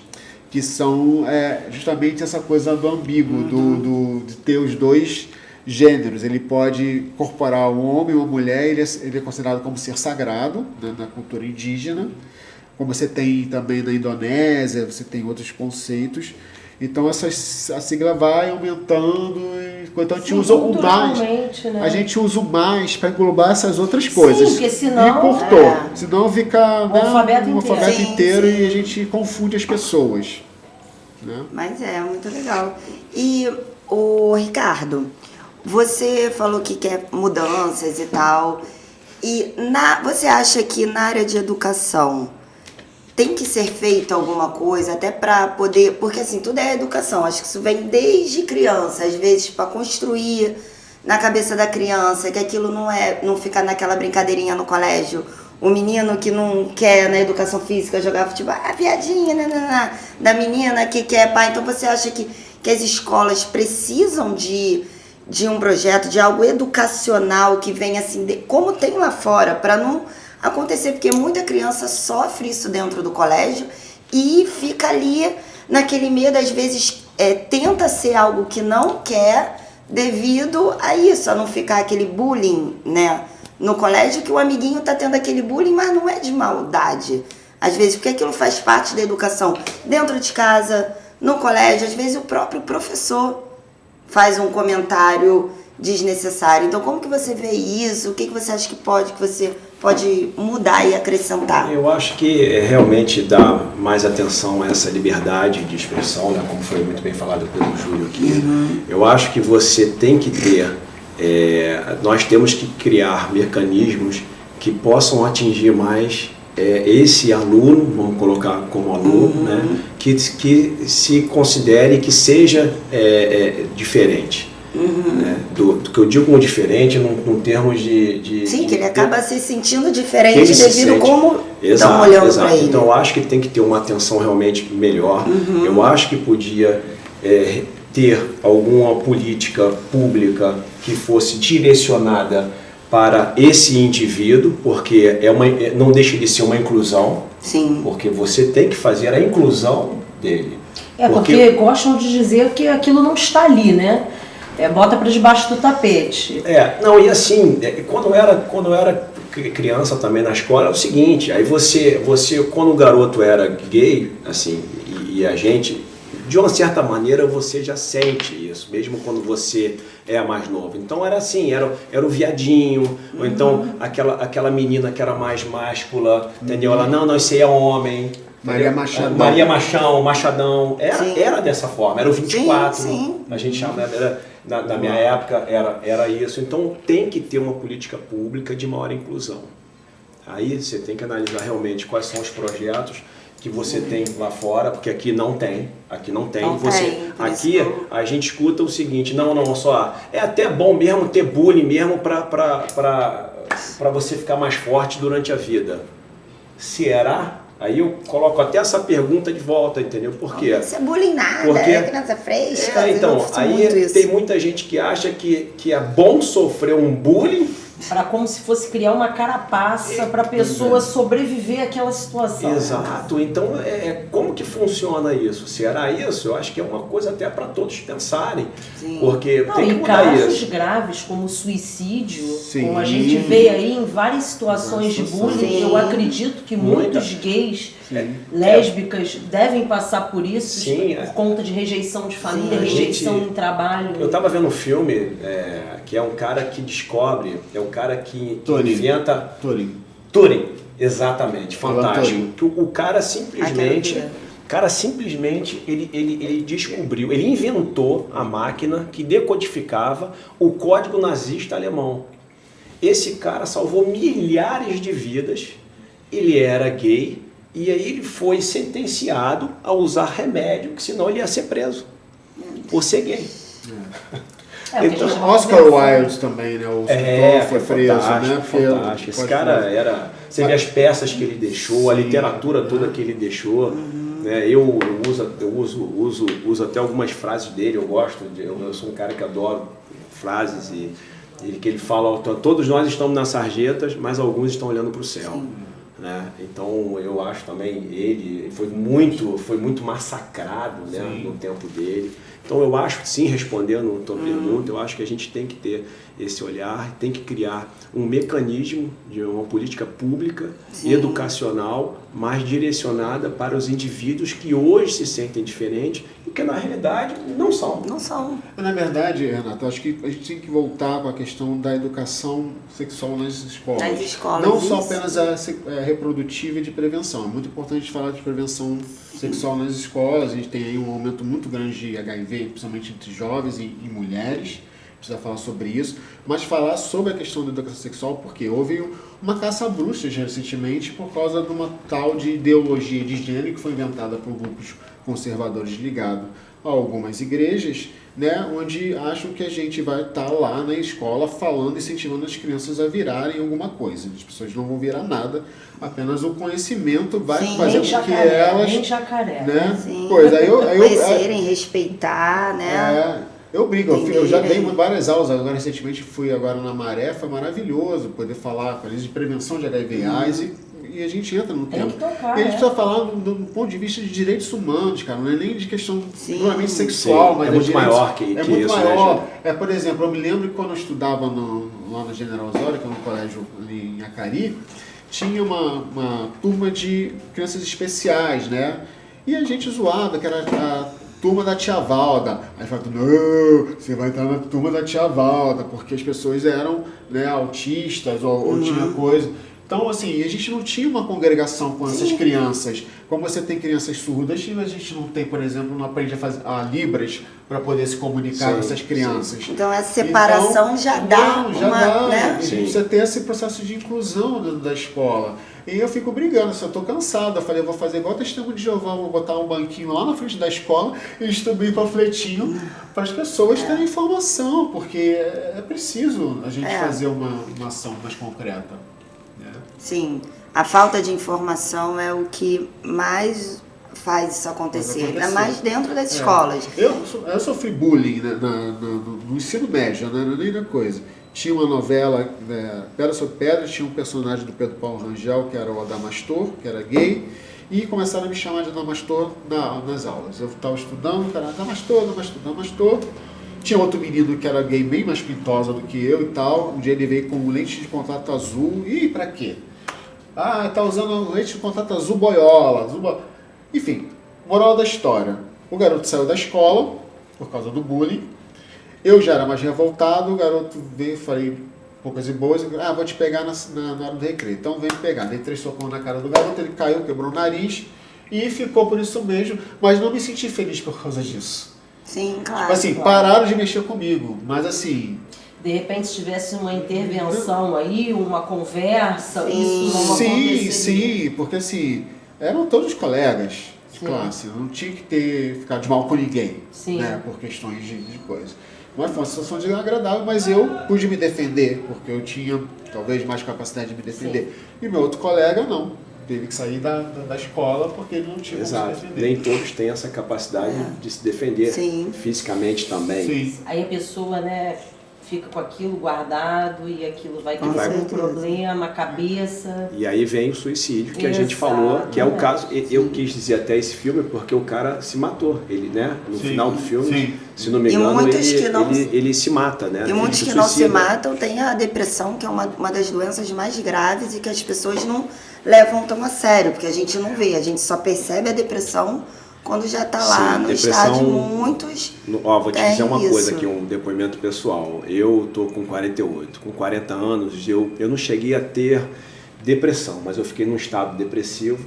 que são justamente essa coisa do ambíguo, de ter os dois gêneros. Ele pode incorporar um homem ou uma mulher, ele é considerado como ser sagrado, né, na cultura indígena, como você tem também na Indonésia, você tem outros conceitos. Então a sigla vai aumentando, enquanto a gente usa o mais. Né? A gente usa o mais para englobar essas outras coisas. Sim, porque senão. E cortou. Senão fica o alfabeto inteiro e a gente confunde as pessoas. Né? Mas é muito legal. E o Ricardo, você falou que quer mudanças e tal. E você acha que na área de educação tem que ser feita alguma coisa até para poder... Porque assim, tudo é educação. Acho que isso vem desde criança. Às vezes para construir na cabeça da criança que aquilo não fica naquela brincadeirinha no colégio. O menino que não quer na educação física jogar futebol, piadinha, da menina que quer pá. Então você acha que as escolas precisam de um projeto, de algo educacional que venha assim, como tem lá fora, para não acontecer, porque muita criança sofre isso dentro do colégio e fica ali naquele medo, às vezes tenta ser algo que não quer devido a isso, a não ficar aquele bullying, né, no colégio, que o amiguinho tá tendo aquele bullying, mas não é de maldade, às vezes, porque aquilo faz parte da educação dentro de casa, no colégio, às vezes o próprio professor faz um comentário desnecessário. Então, como que você vê isso? O que você acha que você pode mudar e acrescentar? Eu acho que realmente dá mais atenção a essa liberdade de expressão, né, como foi muito bem falado pelo Júlio aqui. Eu acho que você tem que ter, nós temos que criar mecanismos que possam atingir mais esse aluno, vamos colocar como aluno, né, que se considere que seja diferente. Né, do que eu digo como diferente num termos de... Sim, que ele acaba se sentindo diferente devido como estão olhando para ele. Então eu acho que tem que ter uma atenção realmente melhor. Eu acho que podia ter alguma política pública que fosse direcionada para esse indivíduo, porque não deixa de ser uma inclusão. Sim. Porque você tem que fazer a inclusão dele. Porque gostam de dizer que aquilo não está ali, né? Bota para debaixo do tapete. E assim, quando eu era criança também na escola, é o seguinte, aí você quando o garoto era gay, assim, e a gente, de uma certa maneira, você já sente isso, mesmo quando você é mais novo. Então era assim, era o viadinho, ou então aquela menina que era mais máscula, entendeu? Ela, não, isso aí é homem. Maria Machadão. Maria Machão, Machadão, era dessa forma, era o 24, sim. A gente chamava, na minha época era isso. Então tem que ter uma política pública de maior inclusão. Aí você tem que analisar realmente quais são os projetos que você tem lá fora, porque aqui não tem. Aqui a gente escuta o seguinte, não, só é até bom mesmo ter bullying mesmo para você ficar mais forte durante a vida. Será? Aí eu coloco até essa pergunta de volta, entendeu? Por quê? Isso é bullying nada, é criança fresca. Então, aí tem muita gente que acha que é bom sofrer um bullying para como se fosse criar uma carapaça para a pessoa sobreviver àquela situação. Exato. Então, como que funciona isso? Será isso? Eu acho que é uma coisa até para todos pensarem. Sim. Porque tem que mudar casos isso. graves como suicídio, Sim. como a gente vê aí em várias situações de bullying, Sim. eu acredito que muitos gays, lésbicas, devem passar por isso, por conta de rejeição de família, rejeição em trabalho. Eu estava vendo um filme que é um cara que descobre, um cara que inventa... Turing, exatamente, fantástico. O cara simplesmente... ele descobriu, ele inventou a máquina que decodificava o código nazista alemão. Esse cara salvou milhares de vidas, ele era gay, E aí ele foi sentenciado a usar remédio, que senão ele ia ser preso por ser gay. Então, Oscar Wilde também, né? O escritor foi preso, né? Fantástico. Esse cara era... Você vê as peças que ele deixou, a literatura toda que ele deixou. Né? Eu uso até algumas frases dele, eu gosto. Eu sou um cara que adoro frases que ele fala, todos nós estamos nas sarjetas, mas alguns estão olhando para o céu. Né? Então eu acho também ele foi muito massacrado, né, no tempo dele. Então eu acho, sim, respondendo a tua pergunta, eu acho que a gente tem que ter esse olhar, tem que criar um mecanismo de uma política pública, educacional, mais direcionada para os indivíduos que hoje se sentem diferentes e que na realidade não são. Não são. Na verdade, Renato, acho que a gente tem que voltar com a questão da educação sexual nas escolas. Nas escolas, não só isso. apenas a reprodutiva e de prevenção. É muito importante falar de prevenção sexual nas escolas. A gente tem aí um aumento muito grande de HIV, principalmente entre jovens e mulheres. Precisa falar sobre isso, mas falar sobre a questão da educação sexual, porque houve uma caça a bruxas recentemente por causa de uma tal de ideologia de gênero que foi inventada por grupos conservadores ligados a algumas igrejas, né, onde acham que a gente vai estar lá na escola falando, incentivando as crianças a virarem alguma coisa. As pessoas não vão virar nada, apenas o conhecimento vai fazer com que elas... Nem jacaré. Né? Sim. Pois, aí conhecerem, respeitar, né? Eu brigo, eu já dei várias aulas, agora recentemente fui agora na Maré, foi maravilhoso poder falar com eles de prevenção de HIV e AIDS e a gente entra no tema. Tocar, e a gente precisa falar do ponto de vista de direitos humanos, cara, não é nem de questão puramente sexual, mas muito maior que muito isso, maior. né, Por exemplo, eu me lembro que quando eu estudava lá no General Osório, que é um colégio ali em Acari, tinha uma turma de crianças especiais, né? E a gente zoava, que era a turma da tia Valda. Aí falava, não, você vai entrar na turma da tia Valda, porque as pessoas eram, né, autistas ou tinha coisa. Então, assim, a gente não tinha uma congregação com essas crianças. Como você tem crianças surdas, a gente não tem, por exemplo, não aprende a fazer Libras para poder se comunicar com essas crianças. Então, essa separação já dá uma... Né? Você tem esse processo de inclusão dentro da escola. E eu fico brigando, eu estou cansado. Eu falei, eu vou fazer igual o Testemunho de Jeová, vou botar um banquinho lá na frente da escola e distribuir panfletinho para as pessoas terem informação, porque é preciso a gente fazer uma ação mais concreta. Sim, a falta de informação é o que mais faz isso acontecer, ainda mais dentro das escolas. Eu sofri bullying, né, no ensino médio, não era nem na coisa. Tinha uma novela, Pedra sobre Pedra, tinha um personagem do Pedro Paulo Rangel, que era o Adamastor, que era gay, e começaram a me chamar de Adamastor nas aulas. Eu estava estudando, cara, Adamastor. Tinha outro menino que era gay, bem mais pintosa do que eu e tal. Um dia ele veio com lente de contato azul. E pra quê? Tá usando lente de contato azul boiola. Enfim, moral da história. O garoto saiu da escola por causa do bullying. Eu já era mais revoltado. O garoto veio, falei poucas e boas. Vou te pegar na hora do recreio. Então vem me pegar. Dei 3 socões na cara do garoto. Ele caiu, quebrou o nariz. E ficou por isso mesmo. Mas não me senti feliz por causa disso. Sim, claro. Tipo assim, pararam de mexer comigo, mas assim... De repente, se tivesse uma intervenção aí, uma conversa, isso não aconteceria. Sim, porque assim, eram todos colegas de classe, não tinha que ficar de mal com ninguém, né, por questões de coisa. Mas foi uma situação desagradável, mas eu pude me defender, porque eu tinha talvez mais capacidade de me defender. E meu outro colega não. Teve que sair da escola porque ele não tinha como se defender. Nem todos têm essa capacidade de se defender fisicamente também. Sim. Aí a pessoa, né, fica com aquilo guardado e aquilo vai criando um problema, a cabeça. E aí vem o suicídio, que a gente falou, que é o caso. Eu quis dizer até esse filme porque o cara se matou. Ele, né, no final do filme, se não me engano, ele se mata, né? E muitos que não se matam têm a depressão, que é uma das doenças mais graves e que as pessoas não levam tão a sério, porque a gente não vê, a gente só percebe a depressão quando já está lá no estágio. Muitos vou te dizer uma coisa aqui, um depoimento pessoal. Eu tô com 48, com 40 anos, eu não cheguei a ter depressão, mas eu fiquei num estado depressivo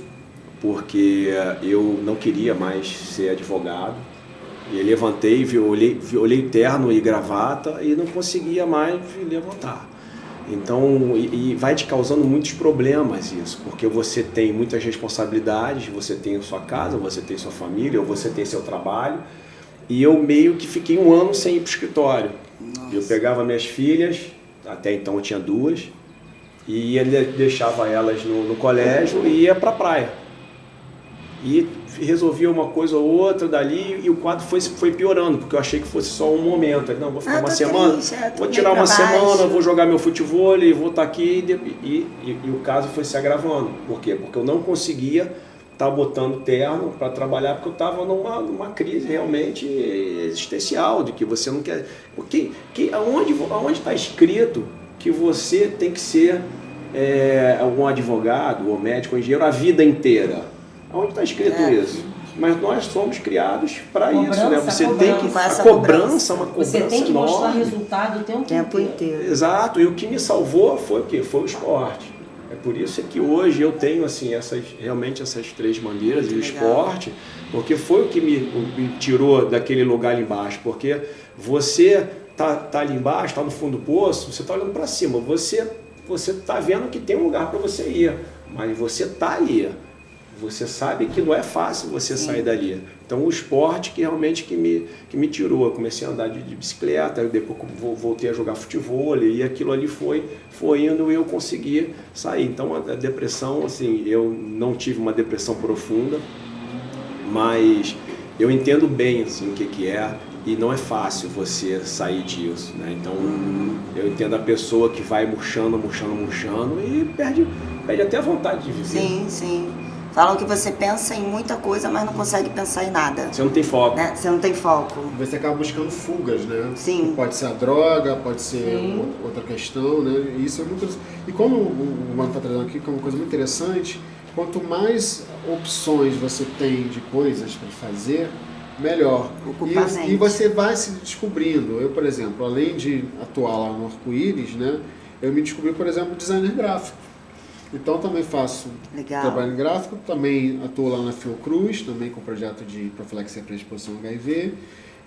porque eu não queria mais ser advogado. E levantei, olhei terno e gravata e não conseguia mais levantar. Então, e vai te causando muitos problemas isso, porque você tem muitas responsabilidades, você tem a sua casa, você tem sua família, ou você tem seu trabalho, e eu meio que fiquei 1 ano sem ir para o escritório. Nossa. Eu pegava minhas filhas, até então eu tinha 2, e deixava elas no colégio e ia para a praia. E resolvia uma coisa ou outra dali e o quadro foi piorando, porque eu achei que fosse só um momento. Não, vou ficar uma semana, vou tirar uma semana, vou jogar meu futebol e vou estar aqui. E o caso foi se agravando. Por quê? Porque eu não conseguia estar botando terno para trabalhar, porque eu estava numa crise realmente existencial, de que você não quer... Porque aonde está escrito que você tem que ser um advogado ou médico ou engenheiro a vida inteira? Onde está escrito isso? Mas nós somos criados para isso, né? Você tem que... A cobrança, uma cobrança você tem que enorme. Mostrar resultado o tempo inteiro. Exato. E o que me salvou foi o quê? Foi o esporte. É por isso que hoje eu tenho assim, realmente essas 3 bandeiras, e o esporte, porque foi o que me tirou daquele lugar ali embaixo. Porque você tá ali embaixo, está no fundo do poço, você está olhando para cima, você está vendo que tem um lugar para você ir, mas você está ali. Você sabe que não é fácil você sair dali. Então o esporte que realmente que me tirou. Eu comecei a andar de bicicleta, depois voltei a jogar futebol e aquilo ali foi indo e eu consegui sair. Então a depressão, assim, eu não tive uma depressão profunda, mas eu entendo bem assim, o que é e não é fácil você sair disso, né? Então eu entendo a pessoa que vai murchando e perde até a vontade de viver. Sim, sim. Falam que você pensa em muita coisa, mas não consegue pensar em nada. Você não tem foco. Né? Você não tem foco. Você acaba buscando fugas, né? Sim. Pode ser a droga, pode ser outra questão, né? E isso é muito... E como o Mano está trazendo aqui, que é uma coisa muito interessante, quanto mais opções você tem de coisas para fazer, melhor. E você vai se descobrindo. Eu, por exemplo, além de atuar lá no Arco-Íris, né? Eu me descobri, por exemplo, designer gráfico. Então também faço trabalho gráfico, também atuo lá na Fiocruz, também com projeto de profilaxia para exposição HIV.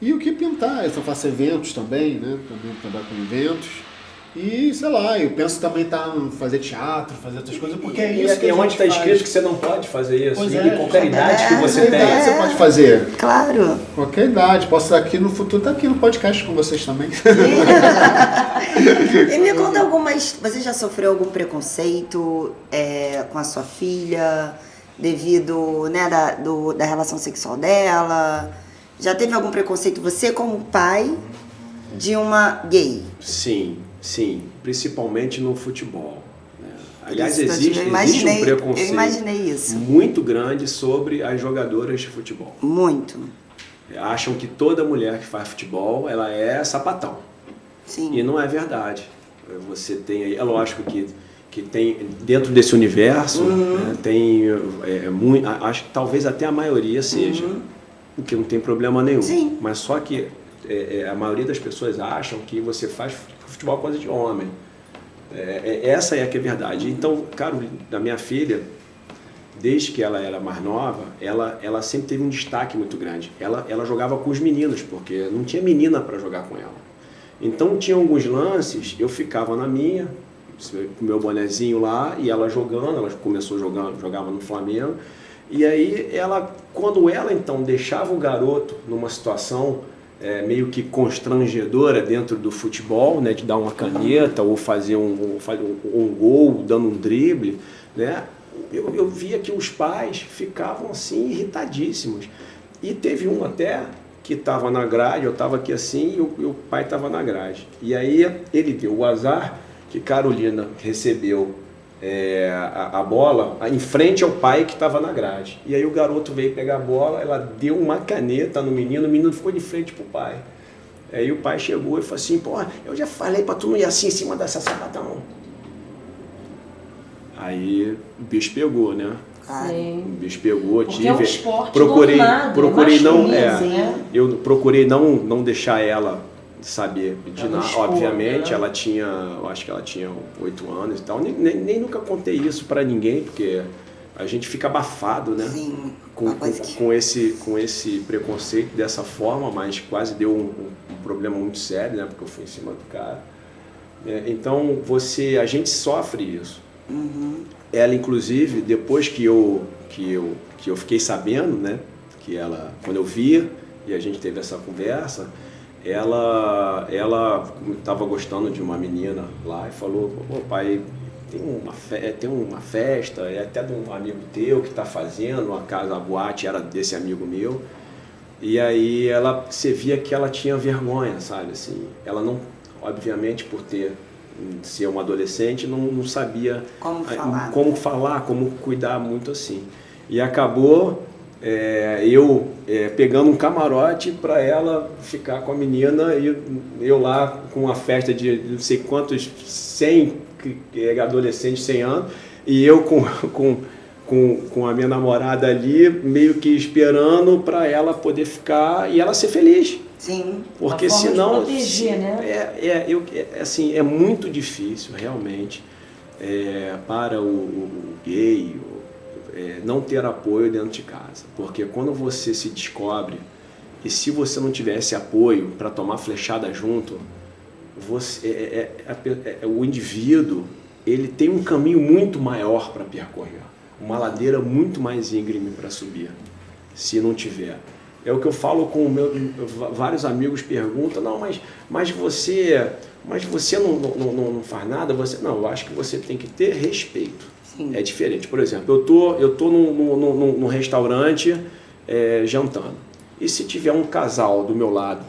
E o que pintar, eu só faço eventos também, né? Também trabalho com eventos. E, sei lá, eu penso também fazer teatro, fazer outras coisas, porque é isso que a gente onde está escrito que você não pode fazer isso, pois e qualquer idade que você tem. Você pode fazer. Claro. Qualquer idade, posso estar aqui no futuro, estar aqui no podcast com vocês também. E me conta algumas... Você já sofreu algum preconceito com a sua filha, devido, né, da relação sexual dela? Já teve algum preconceito, você como pai de uma gay? Sim, principalmente no futebol. Né? Aliás, Isso, existe um preconceito eu imaginei isso. muito grande sobre as jogadoras de futebol. Muito. Acham que toda mulher que faz futebol, ela é sapatão. Sim. E não é verdade. Você tem aí, é lógico que tem dentro desse universo, né, tem muito, acho que talvez até a maioria seja, o que não tem problema nenhum. Sim. Mas só que a maioria das pessoas acham que você faz futebol coisa de homem. Essa é que é a verdade. Então, a minha filha, desde que ela era mais nova, ela sempre teve um destaque muito grande. Ela jogava com os meninos, porque não tinha menina para jogar com ela. Então, tinha alguns lances, eu ficava na minha, com o meu bonezinho lá, e ela jogando, ela começou jogando, jogava no Flamengo. E aí, quando ela então deixava o garoto numa situação meio que constrangedora dentro do futebol, né, de dar uma caneta ou fazer um gol, dando um drible, né, eu via que os pais ficavam assim irritadíssimos. E teve um até que estava na grade, eu estava aqui assim e o pai estava na grade. E aí ele deu o azar que Carolina recebeu a bola em frente ao pai que estava na grade. E aí o garoto veio pegar a bola, ela deu uma caneta no menino, o menino ficou de frente pro pai. Aí o pai chegou e falou assim, porra, eu já falei pra tu não ir assim em cima dessa sapatão. Aí o bicho pegou, né? Sim. O bicho pegou, porque é um esporte procurei né? Eu procurei não deixar ela saber de nada, obviamente, né? ela tinha, eu acho que ela tinha 8 anos e tal, nem nunca contei isso pra ninguém, porque a gente fica abafado, né? Sim, com esse preconceito dessa forma, mas quase deu um problema muito sério, né? Porque eu fui em cima do cara. Então a gente sofre isso. Ela, inclusive, depois que eu fiquei sabendo, né, que ela, quando eu via e a gente teve essa conversa, ela estava gostando de uma menina lá e falou: pô, pai, tem uma festa, é até de um amigo teu que está fazendo, a boate era desse amigo meu. E aí você via que ela tinha vergonha, sabe, assim, ela não, obviamente, por ser uma adolescente, não sabia como falar, como cuidar muito assim. E acabou eu pegando um camarote para ela ficar com a menina, e eu lá com uma festa de não sei quantos, 100 adolescentes, 100 anos, e eu com a minha namorada ali, meio que esperando para ela poder ficar e ela ser feliz. Sim. Porque senão proteger, né? assim, é muito difícil realmente para o gay não ter apoio dentro de casa. Porque quando você se descobre, e se você não tiver esse apoio para tomar flechada junto, o indivíduo, ele tem um caminho muito maior para percorrer, uma ladeira muito mais íngreme para subir, se não tiver. É o que eu falo com vários amigos perguntam: não, mas você não faz nada? Não, eu acho que você tem que ter respeito. Sim. É diferente. Por exemplo, eu tô num restaurante jantando, e se tiver um casal do meu lado,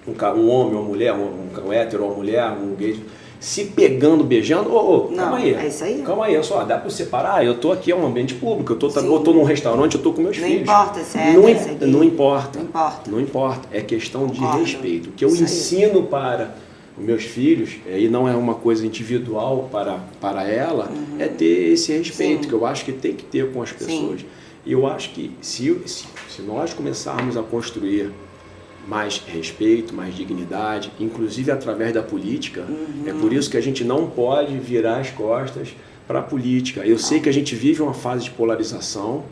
um homem ou uma mulher, um hétero ou uma mulher, um gay, se pegando, beijando, calma aí. É isso aí. Calma aí, só dá para separar. Eu tô aqui, é um ambiente público, eu tô num restaurante, eu tô com meus filhos. Não importa se é não importa. Não importa. É questão de respeito. O que eu ensino para os meus filhos, e não é uma coisa individual para ela, é ter esse respeito, que eu acho que tem que ter com as pessoas. E eu acho que se nós começarmos a construir mais respeito, mais dignidade, inclusive através da política, é por isso que a gente não pode virar as costas para a política. Eu sei que a gente vive uma fase de polarização,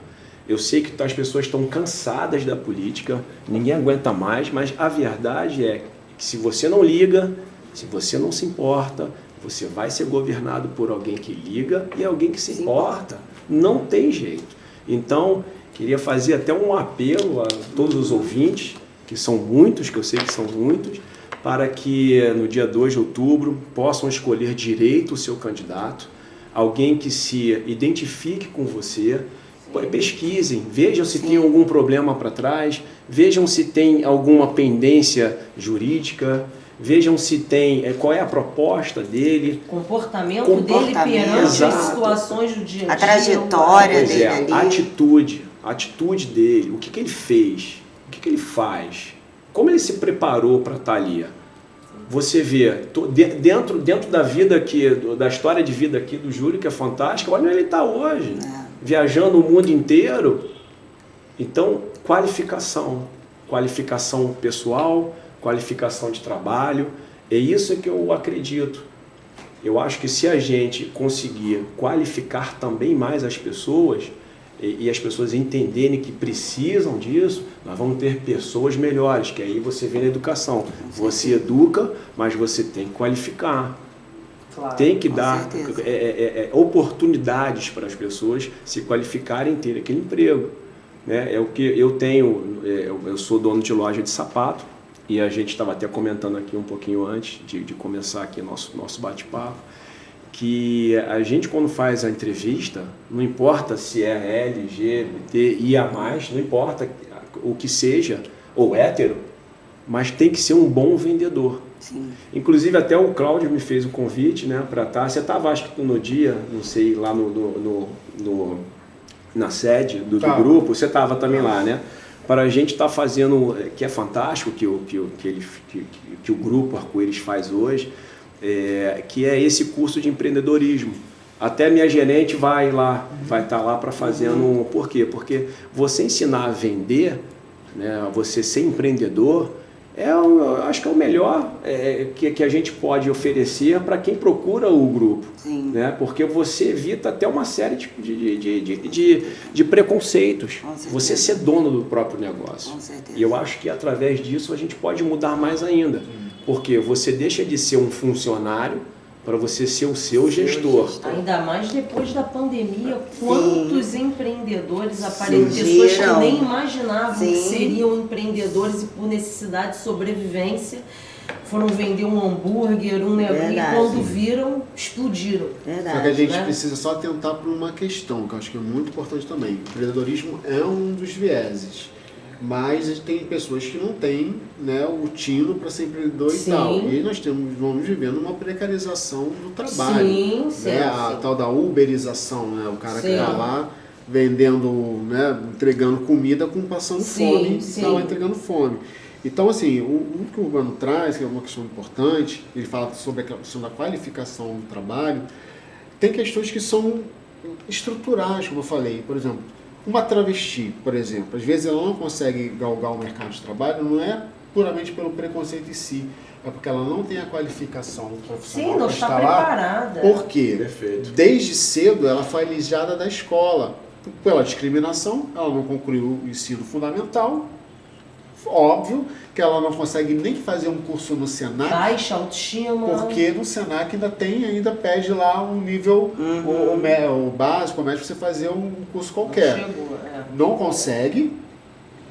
eu sei que as pessoas estão cansadas da política, ninguém aguenta mais, mas a verdade é que se você não liga, se você não se importa, você vai ser governado por alguém que liga e alguém que se importa. Não tem jeito. Então, queria fazer até um apelo a todos os ouvintes, que são muitos, que eu sei que são muitos, para que no dia 2 de outubro possam escolher direito o seu candidato, alguém que se identifique com você, pesquisem, vejam se tem algum problema para trás, vejam se tem alguma pendência jurídica, vejam se tem, qual é a proposta dele. Comportamento dele perante as situações do dia a dia. A trajetória dele ali. A atitude dele, o que ele fez. O que ele faz? Como ele se preparou para estar ali? Você vê, dentro da vida aqui, da história de vida aqui do Júlio, que é fantástica, olha onde ele está hoje, viajando o mundo inteiro. Então, qualificação pessoal, qualificação de trabalho, é isso que eu acredito. Eu acho que se a gente conseguir qualificar também mais as pessoas, e as pessoas entenderem que precisam disso, nós vamos ter pessoas melhores, que aí você vê na educação. Você educa, mas você tem que qualificar. Claro, tem que dar oportunidades para as pessoas se qualificarem e terem aquele emprego. Né? É o que eu tenho, eu sou dono de loja de sapato, e a gente estava até comentando aqui um pouquinho antes de começar aqui nosso bate-papo, que a gente, quando faz a entrevista, não importa se é LGBTIA+, não importa o que seja, ou hétero, mas tem que ser um bom vendedor. Sim. Inclusive, até o Cláudio me fez um convite, né, para estar. Você estava, acho que no dia, não sei, lá na sede do grupo, você estava também lá, né? Para a gente estar fazendo, que é fantástico, que o grupo Arco-Íris faz hoje, que é esse curso de empreendedorismo. Até minha gerente vai estar lá para fazer Por quê? Porque você ensinar a vender, né, você ser empreendedor, acho que é o melhor que a gente pode oferecer para quem procura o grupo. Sim. Né? Porque você evita até uma série de preconceitos. Você ser dono do próprio negócio. Com certeza. E eu acho que através disso a gente pode mudar mais ainda. Porque você deixa de ser um funcionário para você ser o seu gestor. Ainda mais depois da pandemia, quantos empreendedores apareceram, Surgiram. pessoas que nem imaginavam que Sim. seriam empreendedores e por necessidade de sobrevivência foram vender um hambúrguer, um negócio, e Verdade. quando viram, explodiram. Só que a Verdade. gente né? precisa só atentar para uma questão, que eu acho que é muito importante também. O empreendedorismo é um dos vieses, mas tem pessoas que não têm, né, o tino para ser empreendedor Sim. e tal. E aí vamos vivendo uma precarização do trabalho. Sim, Né? sim, A sim. tal da uberização, né? O cara que Sim. está lá vendendo, né, entregando comida com passando Sim, fome, sim. está lá entregando fome. Então, assim, o que o Urbano traz, que é uma questão importante, ele fala sobre a questão da qualificação do trabalho, tem questões que são estruturais, como eu falei. Por exemplo, uma travesti, por exemplo, às vezes ela não consegue galgar o mercado de trabalho, não é puramente pelo preconceito em si, é porque ela não tem a qualificação profissional Sim, não para está estar lá. preparada. Por quê? Perfeito. Desde cedo ela foi alijada da escola. Pela discriminação, ela não concluiu o ensino fundamental. Óbvio que ela não consegue nem fazer um curso no Senac, Baixa autoestima. porque no Senac ainda pede lá um nível, o básico, o médio, para você fazer um curso qualquer. Chegou, Não consegue,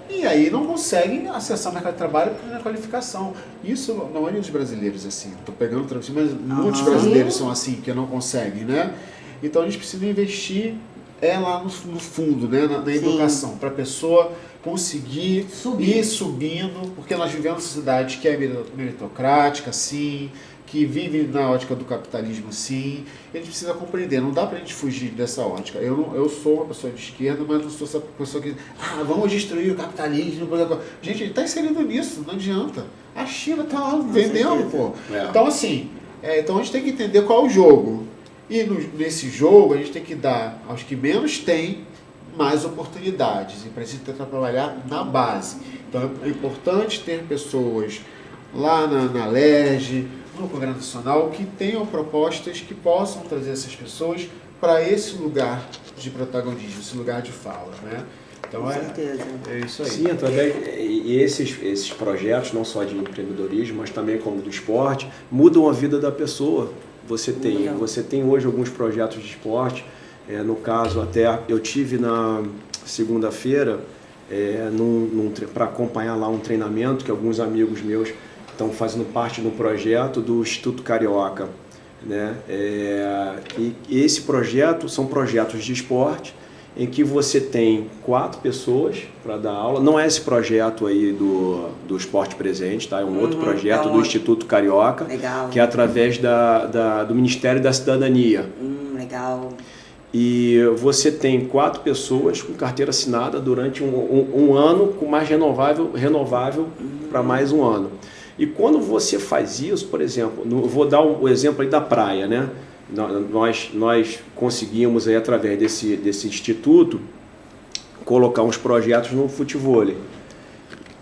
e aí não consegue acessar o mercado de trabalho por uma qualificação. Isso, na maioria dos brasileiros, assim, estou pegando outra vez, mas muitos brasileiros são assim, que não conseguem, né? Então a gente precisa investir lá no fundo, né, na educação, para a pessoa conseguir ir subindo, porque nós vivemos uma sociedade que é meritocrática, sim, que vive na ótica do capitalismo, sim, e a gente precisa compreender, não dá pra gente fugir dessa ótica. Eu sou uma pessoa de esquerda, mas não sou essa pessoa que, vamos destruir o capitalismo. Gente, ele está inserido nisso, não adianta. A China está lá vendendo, pô. Então, assim, então a gente tem que entender qual é o jogo. E nesse jogo a gente tem que dar aos que menos têm mais oportunidades, e precisa tentar trabalhar na base. Então é importante ter pessoas lá na LERJ, no Congresso Nacional, que tenham propostas que possam trazer essas pessoas para esse lugar de protagonismo, esse lugar de fala, né? Então Com certeza. é isso aí. Sim, através, e esses projetos, não só de empreendedorismo, mas também como do esporte, mudam a vida da pessoa. Você tem hoje alguns projetos de esporte, no caso até eu tive na segunda-feira para acompanhar lá um treinamento que alguns amigos meus estão fazendo parte de um projeto do Instituto Carioca, né? E esse projeto são projetos de esporte em que você tem 4 pessoas para dar aula. Não é esse projeto aí do Esporte Presente, tá? É um outro projeto do Instituto Carioca, Legal. que é através do Ministério da Cidadania. Legal. E você tem 4 pessoas com carteira assinada durante um ano, com mais renovável para mais um ano. E quando você faz isso, por exemplo, vou dar o exemplo aí da praia, né? Nós conseguimos aí, através desse instituto, colocar uns projetos no futevôlei.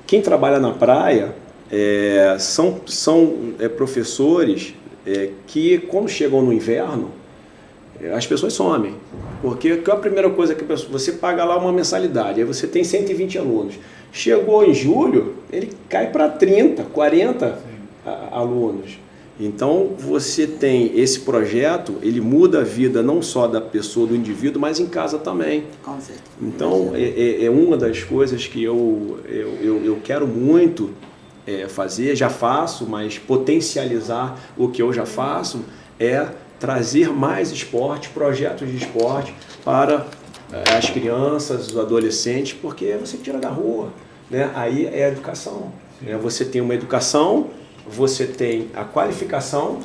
Quem trabalha na praia são professores que, quando chegam no inverno, as pessoas somem. Porque a primeira coisa que você paga lá uma mensalidade, aí você tem 120 alunos. Chegou em julho, ele cai para 30, 40 alunos. Então, você tem esse projeto, ele muda a vida não só da pessoa, do indivíduo, mas em casa também. Com certeza. Então, é uma das coisas que eu quero muito fazer, já faço, mas potencializar o que eu já faço é trazer mais esporte, projetos de esporte para as crianças, os adolescentes, porque você tira da rua, né? Aí é a educação. Você tem uma educação, você tem a qualificação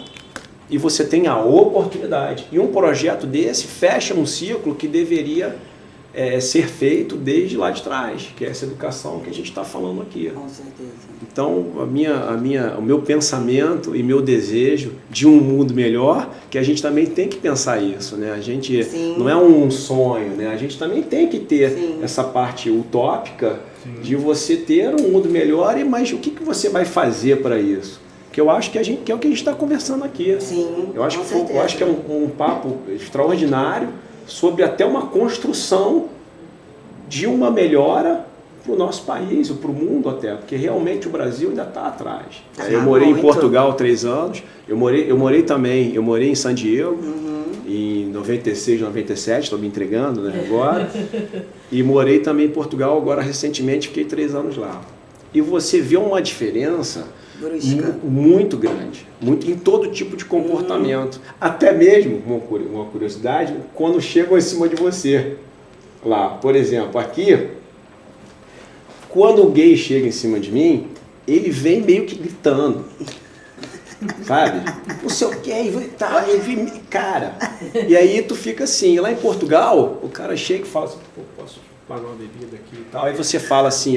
e você tem a oportunidade. E um projeto desse fecha um ciclo que deveria ser feito desde lá de trás, que é essa educação que a gente está falando aqui. Com certeza. Então, o meu pensamento e meu desejo de um mundo melhor, que a gente também tem que pensar isso, né? A gente não é um sonho, né? A gente também tem que ter essa parte utópica de você ter um mundo melhor, mas o que você vai fazer para isso? Que eu acho que é o que a gente está conversando aqui. Sim, eu acho que é um papo extraordinário sobre até uma construção de uma melhora para o nosso país, ou para o mundo até, porque realmente o Brasil ainda está atrás. Tá Eu morei em muito. Portugal 3 anos, eu morei em San Diego, em 96, 97, estou me entregando, né, agora, e morei também em Portugal agora recentemente, fiquei 3 anos lá. E você vê uma diferença Brusca. muito grande, muito em todo tipo de comportamento. Até mesmo, uma curiosidade, quando chegam em cima de você. Lá, por exemplo, aqui, quando o gay chega em cima de mim, ele vem meio que gritando. Sabe? Não sei o que, tá, cara. E aí tu fica assim, lá em Portugal, o cara chega e fala assim, pô, posso pagar uma bebida aqui e tal. Aí você fala assim,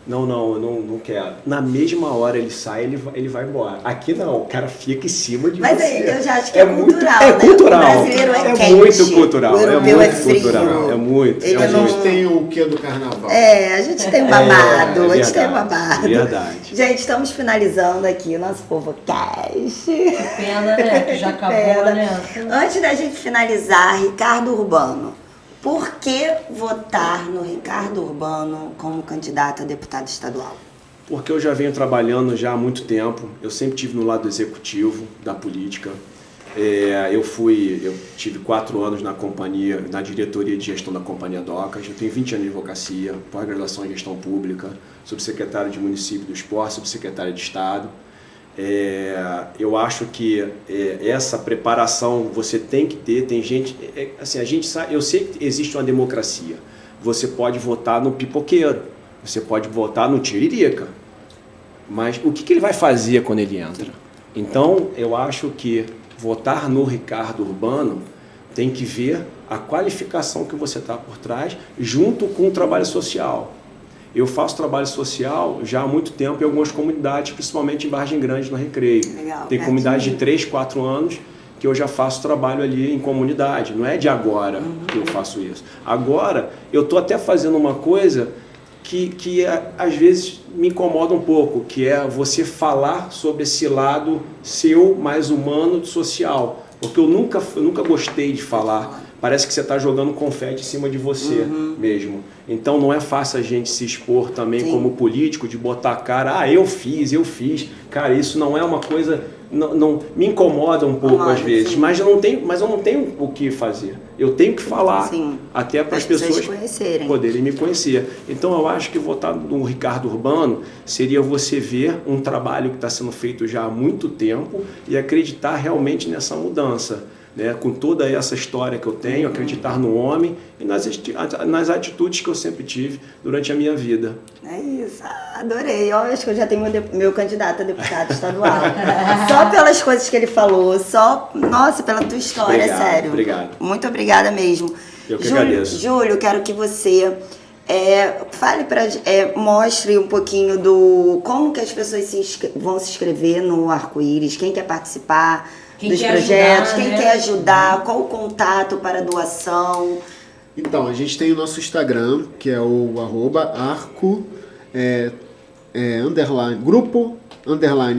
não, eu não quero. Na mesma hora ele sai, ele vai embora. Aqui não, o cara fica em cima de Mas você. aí eu já acho que é cultural, É né? cultural. O brasileiro é quente. Muito cultural. O europeu é frio. Cultural. É muito. Ele A não- gente tem o quê do carnaval? A gente tem um babado, a gente tem um verdade, babado. verdade. Gente, estamos finalizando aqui o nosso PovoCast. Pena, né? Que já acabou, Pena. né? Antes da gente finalizar, Ricardo Urbano. Por que votar no Ricardo Urbano como candidato a deputado estadual? Porque eu já venho trabalhando já há muito tempo, eu sempre tive no lado executivo da política. Eu tive 4 anos na companhia, na diretoria de gestão da Companhia Docas, eu tenho 20 anos de advocacia, pós-graduação em gestão pública, subsecretário de município do esporte, subsecretário de Estado. Eu acho que essa preparação você tem que ter, tem gente, assim, a gente sabe, eu sei que existe uma democracia, você pode votar no pipoqueiro, você pode votar no tiririca, mas o que ele vai fazer quando ele entra? Então, eu acho que votar no Ricardo Urbano tem que ver a qualificação que você está por trás, junto com o trabalho social. Eu faço trabalho social já há muito tempo em algumas comunidades, principalmente em Vargem Grande, no Recreio. Legal, Tem comunidades de 3, 4 anos que eu já faço trabalho ali em comunidade. Não é de agora que eu faço isso. Agora, eu estou até fazendo uma coisa que às vezes me incomoda um pouco, que é você falar sobre esse lado seu, mais humano, social. Porque eu nunca gostei de falar. Parece que você está jogando confete em cima de você mesmo. Então não é fácil a gente se expor também como político, de botar a cara, eu fiz. Cara, isso não é uma coisa... Não me incomoda um pouco às vezes, mas eu não tenho o que fazer. Eu tenho que falar, até para as pessoas poderem me conhecer. Então eu acho que votar no Ricardo Urbano seria você ver um trabalho que está sendo feito já há muito tempo e acreditar realmente nessa mudança. Né, com toda essa história que eu tenho, acreditar no homem e nas atitudes que eu sempre tive durante a minha vida. É isso, adorei. Eu acho que eu já tenho meu candidato a deputado estadual. Só pelas coisas que ele falou, nossa, pela tua história, Obrigado, sério. obrigado. Muito obrigada mesmo. Eu que agradeço. Júlio, quero que você mostre um pouquinho do como que as pessoas vão se inscrever no Arco-Íris, quem quer participar dos projetos, quem quer ajudar, qual o contato para doação. Então, a gente tem o nosso Instagram, que é o @arco, grupo,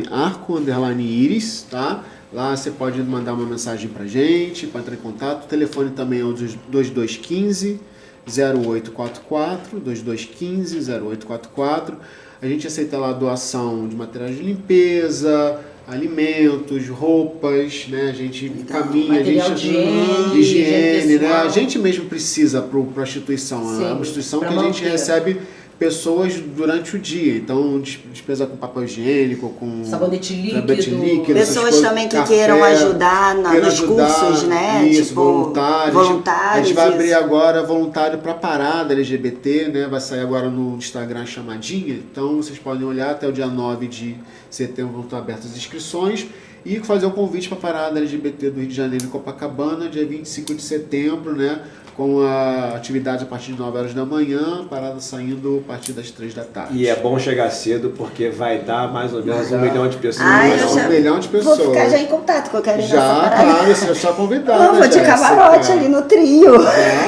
_arco, _íris, tá? Lá você pode mandar uma mensagem pra gente, para entrar em contato. O telefone também é o 2215 0844, 2215 0844. A gente aceita lá doação de materiais de limpeza, alimentos, roupas, né? A gente encaminha, higiene, né? A gente mesmo precisa para a instituição. É uma instituição que a gente recebe pessoas durante o dia. Então, despesa com papel higiênico, com sabonete líquido. Pessoas também que queiram ajudar nos cursos, né? Isso, tipo, voluntários. A gente vai abrir agora voluntário para a parada LGBT, né? Vai sair agora no Instagram chamadinha. Então, vocês podem olhar até o dia 9 de setembro, vão estar abertas as inscrições. E fazer o convite para a parada LGBT do Rio de Janeiro em Copacabana, dia 25 de setembro, né? Com a atividade a partir de 9 horas da manhã, parada saindo a partir das 3 da tarde. E é bom chegar cedo, porque vai dar mais ou menos 1 milhão de pessoas. Um milhão de pessoas. Vou ficar já em contato, que eu quero ir nessa parada. Claro, você é só convidada. Não, vou de camarote ali no trio.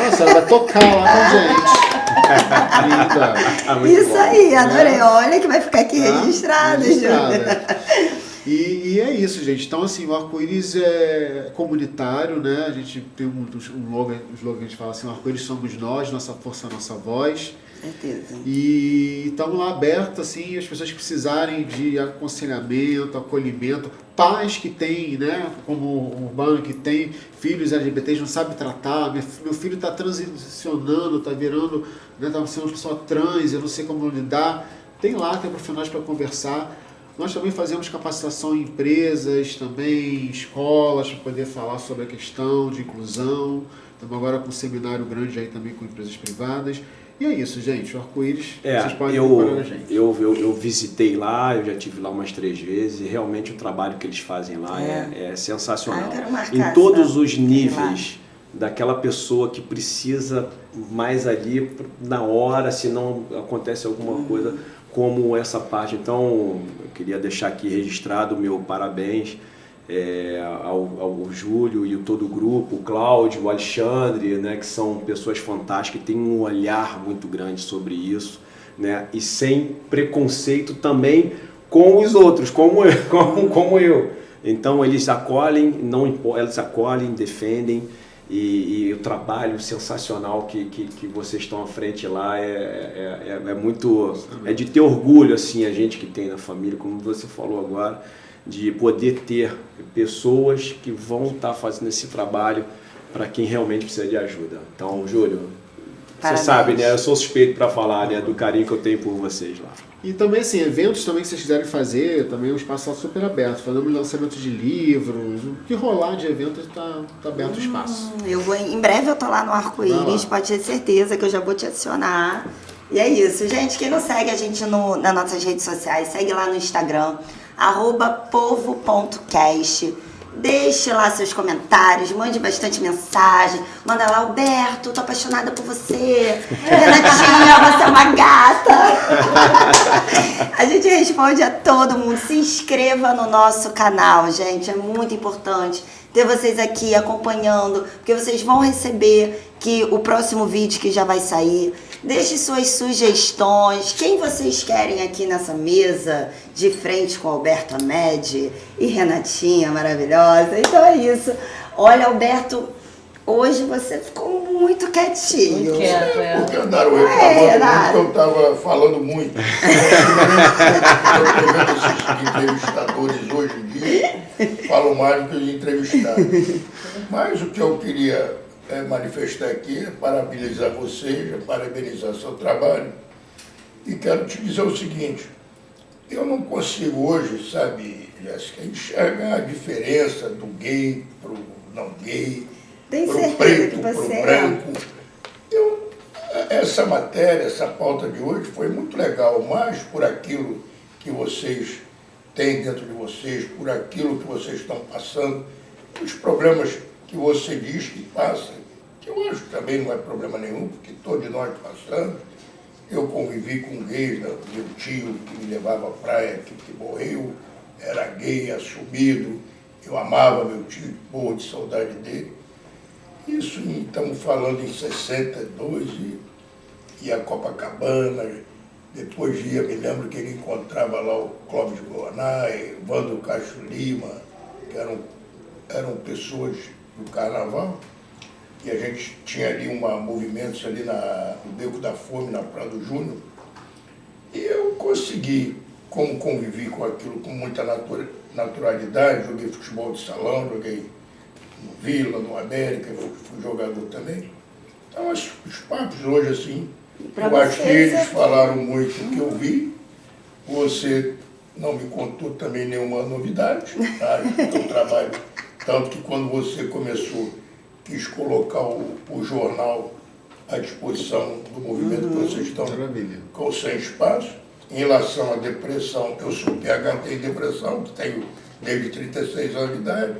Você vai tocar lá com a gente. Isso aí, adorei. Olha que vai ficar aqui registrado, Júlio. E é isso, gente. Então, assim, o arco-íris é comunitário, né? A gente tem um slogan que a gente fala assim, o arco-íris somos nós, nossa força, nossa voz. Certeza. E estamos lá abertos, assim, as pessoas que precisarem de aconselhamento, acolhimento, pais que têm, né, como o Urbano, que tem filhos LGBTs, não sabe tratar, meu filho está transicionando, está virando, né, está sendo uma pessoa trans, eu não sei como lidar, tem profissionais para conversar. Nós também fazemos capacitação em empresas, também em escolas, para poder falar sobre a questão de inclusão. Estamos agora com um seminário grande aí também com empresas privadas. E é isso, gente. O arco-íris, vocês podem procurar a gente. Eu visitei lá, eu já estive lá umas 3 vezes, e realmente o trabalho que eles fazem lá é sensacional. eu quero marcar Em todos os níveis, daquela pessoa que precisa mais ali na hora, se não acontece alguma coisa, como essa parte. Então, eu queria deixar aqui registrado o meu parabéns ao Júlio e todo o grupo, o Cláudio, o Alexandre, né, que são pessoas fantásticas, que têm um olhar muito grande sobre isso, né, e sem preconceito também com os outros, como eu. Então eles acolhem, eles acolhem, defendem, e o trabalho sensacional que vocês estão à frente lá é muito, é de ter orgulho, assim, a gente que tem na família, como você falou agora, de poder ter pessoas que vão estar fazendo esse trabalho para quem realmente precisa de ajuda. Então, Júlio, você sabe, né? Eu sou suspeito para falar, né, do carinho que eu tenho por vocês lá. E também, assim, eventos também que vocês quiserem fazer, também o espaço está super aberto. Fazemos lançamento de livros, o que rolar de evento está aberto o espaço. Em breve eu tô lá no Arco-Íris, pode ter certeza que eu já vou te adicionar. E é isso, gente. Quem não segue a gente nas nossas redes sociais, segue lá no Instagram, @povo.cast. Deixe lá seus comentários, mande bastante mensagem. Manda lá, Alberto, tô apaixonada por você. Renatinha, você é uma gata. A gente responde a todo mundo. Se inscreva no nosso canal, gente. É muito importante ter vocês aqui acompanhando, porque vocês vão receber o próximo vídeo que já vai sair. Deixe suas sugestões. Quem vocês querem aqui nessa mesa de frente com Alberto Amed e Renatinha maravilhosa? Então é isso. Olha, Alberto, hoje você ficou muito quietinho. Muito quieto, Porque andaram reclamando muito que eu estava falando muito. Eu estou vendo esses entrevistadores hoje em dia, falam mais do que os entrevistados. Mas o que eu queria manifestar aqui é parabenizar você, parabenizar seu trabalho. E quero te dizer o seguinte, eu não consigo hoje, sabe, Jéssica, enxergar a diferença do gay para o não gay, Tem para o certeza preto, que para o você branco. Essa matéria, essa pauta de hoje foi muito legal, mais por aquilo que vocês têm dentro de vocês, por aquilo que vocês estão passando, os problemas que você diz que passa, que eu acho que também não é problema nenhum, porque todos nós passamos. Eu convivi com gays, meu tio que me levava à praia, que morreu, era gay, assumido, eu amava meu tio, morro de saudade dele. Isso estamos falando em 62 e a Copacabana, depois ia, me lembro que ele encontrava lá o Clóvis Goanay, Vando Castro Lima, que eram pessoas do carnaval. E a gente tinha ali movimentos ali no Beco da Fome, na Praia do Júnior. E eu consegui, como convivi com aquilo com muita naturalidade, joguei futebol de salão, joguei no Vila, no América, fui jogador também. Então os papos hoje, assim, eu acho que eles falaram muito do que eu vi. Você não me contou também nenhuma novidade, tá? Eu trabalho, tanto que quando você começou, quis colocar o jornal à disposição do movimento que vocês estão com o Sem Espaço. Em relação à depressão, eu sou PhD em depressão, que tenho desde 36 anos de idade.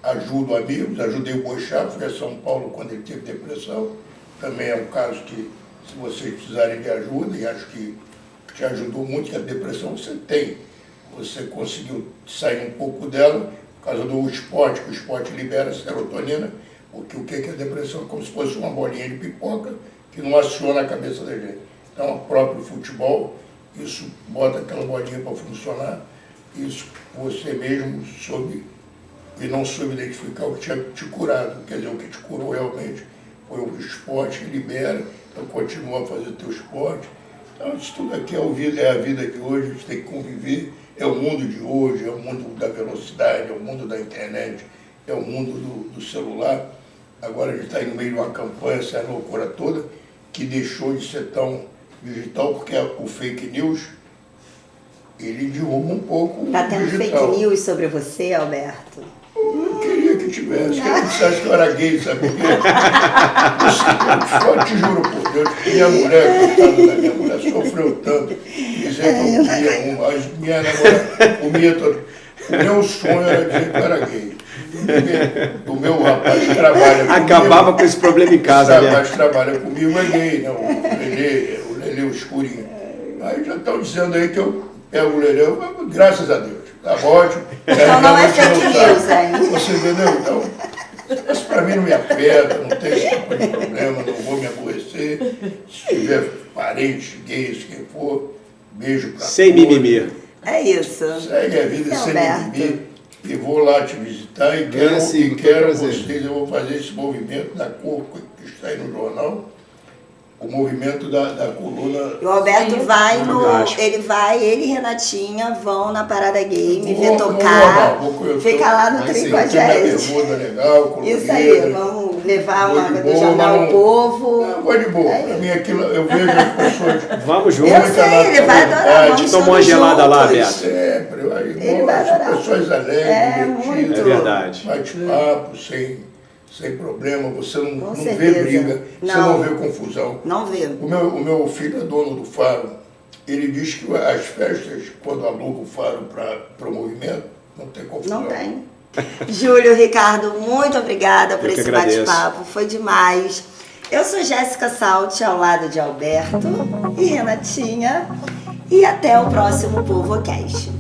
Ajudo amigos, ajudei o Boixá, fui a São Paulo quando ele teve depressão. Também é um caso que, se vocês precisarem de ajuda, e acho que te ajudou muito, que a depressão você tem. Você conseguiu sair um pouco dela por causa do esporte, que o esporte libera serotonina, porque o que é a depressão? É como se fosse uma bolinha de pipoca que não aciona a cabeça da gente. Então, o próprio futebol, isso bota aquela bolinha para funcionar. isso você mesmo soube e não soube identificar o que tinha te curado. Quer dizer, o que te curou realmente foi o esporte que libera, então continua a fazer o teu esporte. Então isso tudo aqui é a vida de hoje, a gente tem que conviver, é o mundo de hoje, é o mundo da velocidade, é o mundo da internet, é o mundo do celular. Agora a gente está no meio de uma campanha, essa loucura toda, que deixou de ser tão digital, porque o fake news, ele derruba um pouco Tá o tendo digital. fake news sobre você, Alberto? Eu queria que tivesse, que eu dissesse que eu era gay, sabe por quê? Eu te juro por Deus, minha mulher, coitada da minha mulher, sofreu tanto, dizendo que eu comia uma, minha namorada comia todo. O meu sonho era dizer que eu era gay. Porque o meu rapaz que trabalha comigo... Acabava com esse problema em casa, O né? rapaz que trabalha comigo é gay, né? O Lelê, o escurinho. Aí já estão dizendo aí que eu pego o Lelê, graças a Deus. Tá ótimo. Então não é Você fake sabe. news, hein? Você entendeu? Então, isso pra mim não me afeta, não tem esse tipo de problema, não vou me aborrecer. Se tiver parentes, gays, quem for, beijo pra Sem todos. mimimi. É isso. Segue a vida Seu sem Alberto. mimimi. E vou lá te visitar e quero, sim, e com todo quero prazer. vocês, eu vou fazer esse movimento da cor que está aí no jornal, o movimento da coluna. O Alberto vai no. Fantástico. Ele e Renatinha vão na Parada Game, Vou- ver vou tocar. normal, vou- eu Fica tô- lá no Vai sim, Trim com a Tem minha gente. bermuda legal, colorida. Isso aí, vamos levar Vou uma de do boa, Jornal mas O Povo. Não, vou de boa. Pra mim aquilo, eu vejo as pessoas. Vamos juntos. Eu muita sei, ele vai adorar. naturalidade. Vamos Tomar uma todos gelada lá, juntos. Beto. Sempre, aí, Ele vai são adorar. pessoas alegres, É, divertidas, muito. É verdade. bate-papo, sem problema, você Com não vê certeza. briga, você Não. não vê confusão. Não vê. O meu filho é dono do faro, ele diz que as festas, quando aluga o faro para o movimento, não tem confusão. Não tem. Júlio, Ricardo, muito obrigada por Eu que esse agradeço. bate-papo. Foi demais. Eu sou Jéssica Salti, ao lado de Alberto e Renatinha. E até o próximo PovoCast.